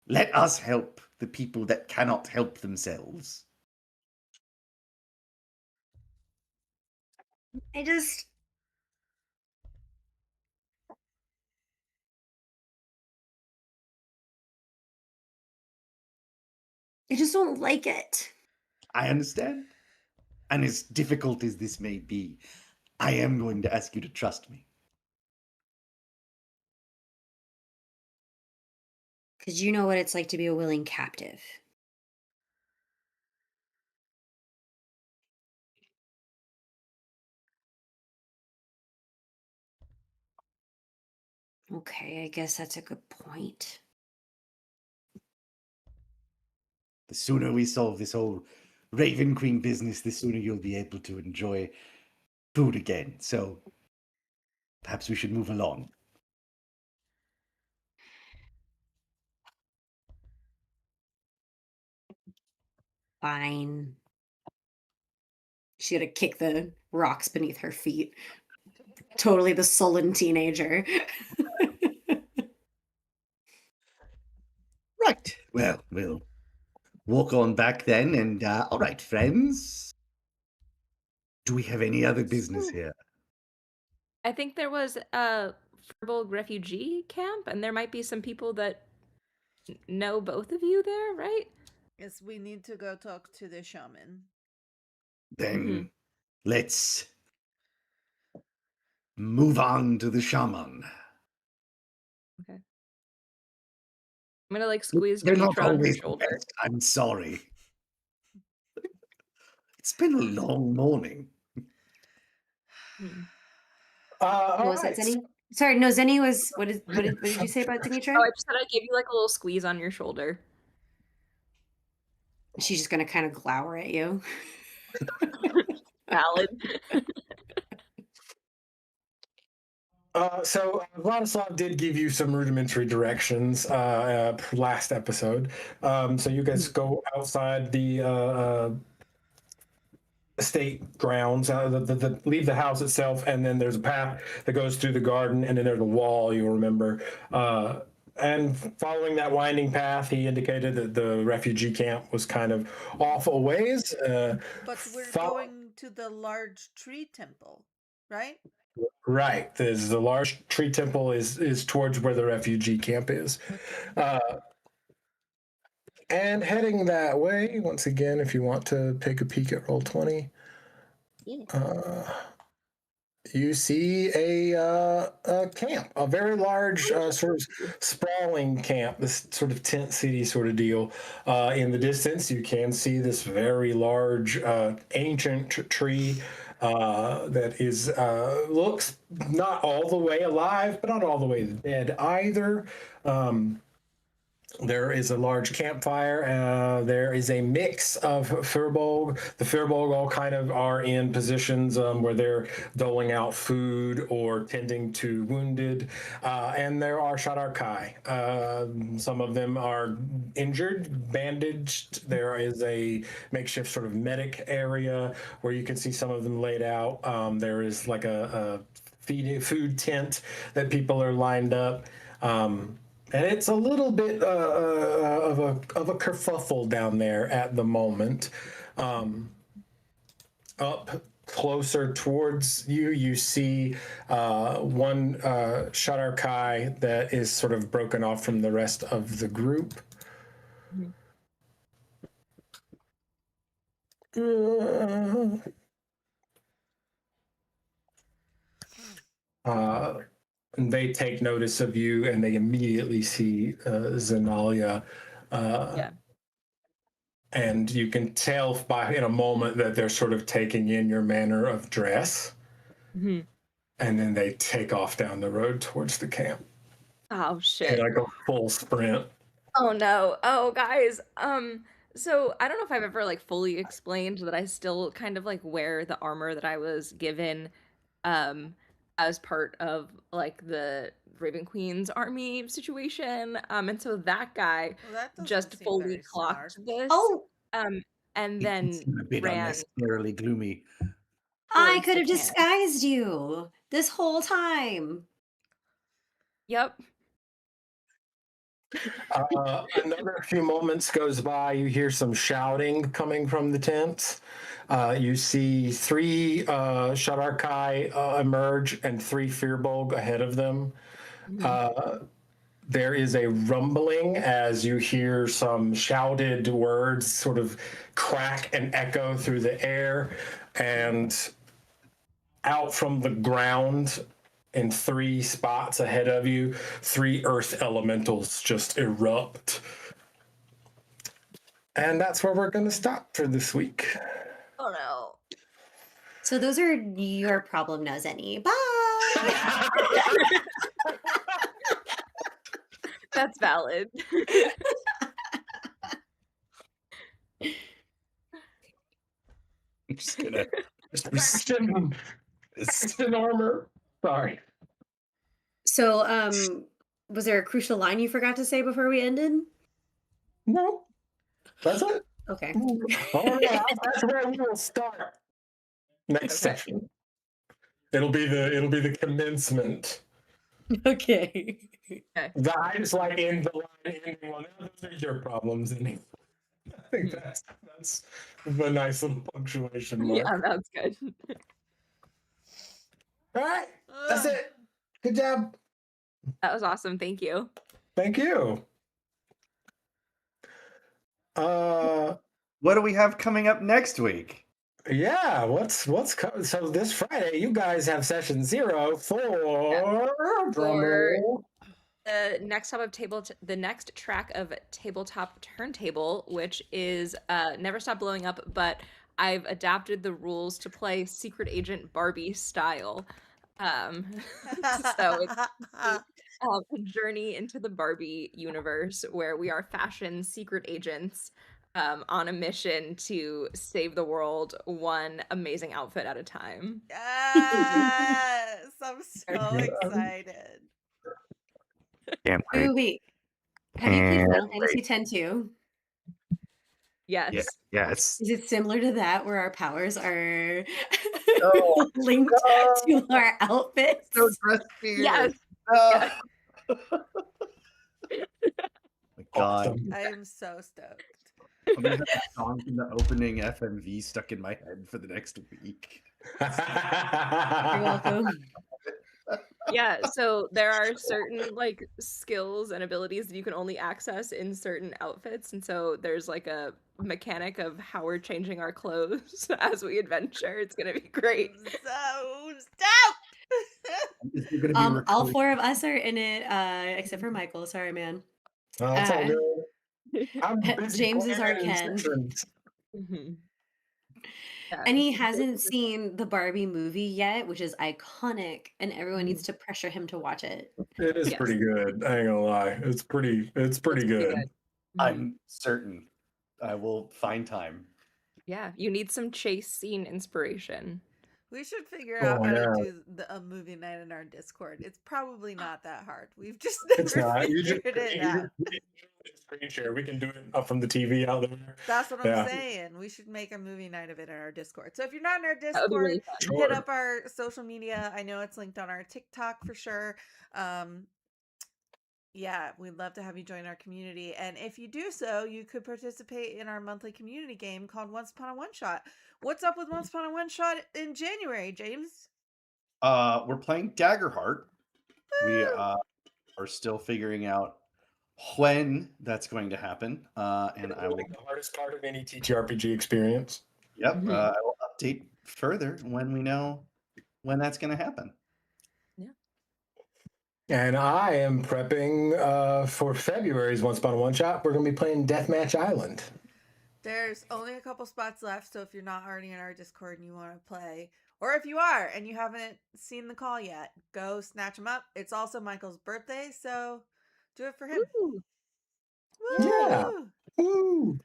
Let us help the people that cannot help themselves. I just don't like it. I understand. And as difficult as this may be, I am going to ask you to trust me. Because you know what it's like to be a willing captive. Okay, I guess that's a good point. The sooner we solve this whole Raven Queen business, the sooner you'll be able to enjoy food again. So perhaps we should move along. Fine. She's gonna kick the rocks beneath her feet. Totally the sullen teenager. Right. Well, we'll walk on back then. And all right, friends. Do we have any other business here? I think there was a Furbolg refugee camp, and there might be some people that know both of you there, right? Yes, we need to go talk to the shaman. Then let's move on to the shaman. Okay. I'm gonna like squeeze They're not Demetra on her always the shoulder. best. I'm sorry. It's been a long morning. Hmm. All What was that, right. Zenny? Sorry, no, Zenny was what did you say about Demetra? Oh, I just said I gave you like a little squeeze on your shoulder. She's just gonna kind of glower at you. Valid. So Vladislav did give you some rudimentary directions last episode. So you guys go outside the estate grounds, leave the house itself, and then there's a path that goes through the garden, and then there's a wall, you'll remember. And following that winding path, he indicated that the refugee camp was kind of off a ways. But we're going to the large tree temple, right? Right. There's the large tree temple is towards where the refugee camp is. And heading that way, once again, if you want to take a peek at Roll20, you see a camp, a very large sort of sprawling camp, this sort of tent city sort of deal. In the distance, you can see this very large ancient tree that is looks not all the way alive, but not all the way dead either. There is a large campfire. There is a mix of Furbolg. The Furbolg all kind of are in positions where they're doling out food or tending to wounded. And there are Shadarkai. Some of them are injured, bandaged. There is a makeshift sort of medic area where you can see some of them laid out. There is like a food tent that people are lined up. And it's a little bit of a kerfuffle down there at the moment. Up closer towards you, you see one Shadarkai that is sort of broken off from the rest of the group. And they take notice of you, and they immediately see Zenalia. Yeah. And you can tell in a moment that they're sort of taking in your manner of dress. Mm-hmm. And then they take off down the road towards the camp. Oh shit. In like a full sprint. Oh no. Oh guys. So I don't know if I've ever like fully explained that I still kind of like wear the armor that I was given as part of like the Raven Queen's army situation. And so that guy Well, that doesn't just seem fully very clocked smart. this. Oh, And It's then a bit ran unnecessarily gloomy. I towards could the have camp. disguised you this whole time. Yep. Another few moments goes by. You hear some shouting coming from the tents. You see 3 Shadarkai emerge and 3 Fearbolg ahead of them. There is a rumbling as you hear some shouted words sort of crack and echo through the air, and out from the ground in 3 spots ahead of you, 3 earth elementals just erupt. And that's where we're going to stop for this week. Oh no. So those are your problem, Zenny. Bye. That's valid. I'm just gonna. It's in armor. Sorry. So, was there a crucial line you forgot to say before we ended? No. That's it. Okay. All right, that's where we will start. Next session. It'll be the commencement. Okay. I just like end the line ending one. Those are your problems, and I think that's a nice little punctuation mark. Yeah, that's good. All right, that's it. Good job. That was awesome. Thank you. Thank you. What do we have coming up next week? Yeah, what's coming? So this Friday, you guys have session 0 for drumroll. The next track of Tabletop Turntable, which is Never Stop Blowing Up, but I've adapted the rules to play Secret Agent Barbie style. So it's a journey into the Barbie universe where we are fashion secret agents on a mission to save the world one amazing outfit at a time. Yes, I'm so excited. Can't Wait. Have you played Final Fantasy X too? Yes. Yes. Is it similar to that where our powers are Oh, linked to our outfits? So dress Yes. Oh. My God. Awesome. I am so stoked. I'm gonna have a song from the opening FMV stuck in my head for the next week. You're welcome. Yeah, so there are certain like skills and abilities that you can only access in certain outfits, and so there's like a mechanic of how we're changing our clothes as we adventure. It's gonna be great. I'm so stoked. Is there gonna be All 4 of us are in it, except for Michael. Sorry, man. Oh, it's all good. I'm busy James is our planning Ken. sessions. Mhm. Yeah. And he hasn't seen the Barbie movie yet, which is iconic, and everyone needs to pressure him to watch it. It is Yes. pretty good. I ain't gonna lie. It's pretty good. I'm certain I will find time. Yeah, you need some chase scene inspiration. We should figure out Oh, how yeah. to do a movie night in our Discord. It's probably not that hard. We've just It's never not. figured it out. Screen share. We can do it up from the TV out there. That's what I'm Yeah. saying. We should make a movie night of it in our Discord. So if you're not in our That would be Discord, really fun. hit Sure. up our social media. I know it's linked on our TikTok for sure. Yeah, we'd love to have you join our community. And if you do so, you could participate in our monthly community game called Once Upon a One Shot. What's up with Once Upon a One Shot in January, James? We're playing Daggerheart. We Woo! are still figuring out when that's going to happen. And I will. The hardest part of any TTRPG experience. Yep. Mhm. I will update further when we know when that's going to happen. And I am prepping for February's Once Upon a One Shot. We're going to be playing Deathmatch Island. There's only a couple spots left, so if you're not already in our Discord and you want to play, or if you are and you haven't seen the call yet, go snatch them up. It's also Michael's birthday, so do it for him. Woo! Woo! Yeah. Woo!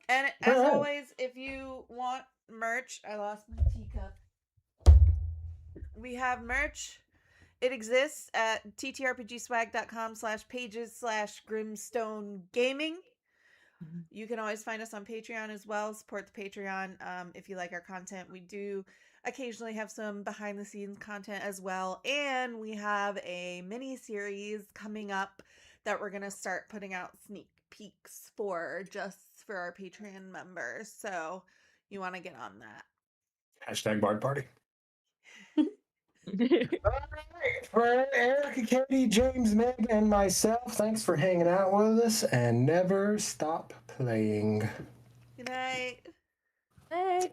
And as All right. always, if you want merch, I lost my teacup. We have merch it exists at ttrpgswag.com/pages/grimstone gaming. You can always find us on Patreon as well. Support the Patreon if you like our content. We do occasionally have some behind the scenes content as well. And we have a mini series coming up that we're going to start putting out sneak peeks for just for our Patreon members. So you want to get on that. Hashtag Bard Party. All right, for Erika, Katie, James, Meg, and myself, thanks for hanging out with us, and never stop playing. Good night. Hey.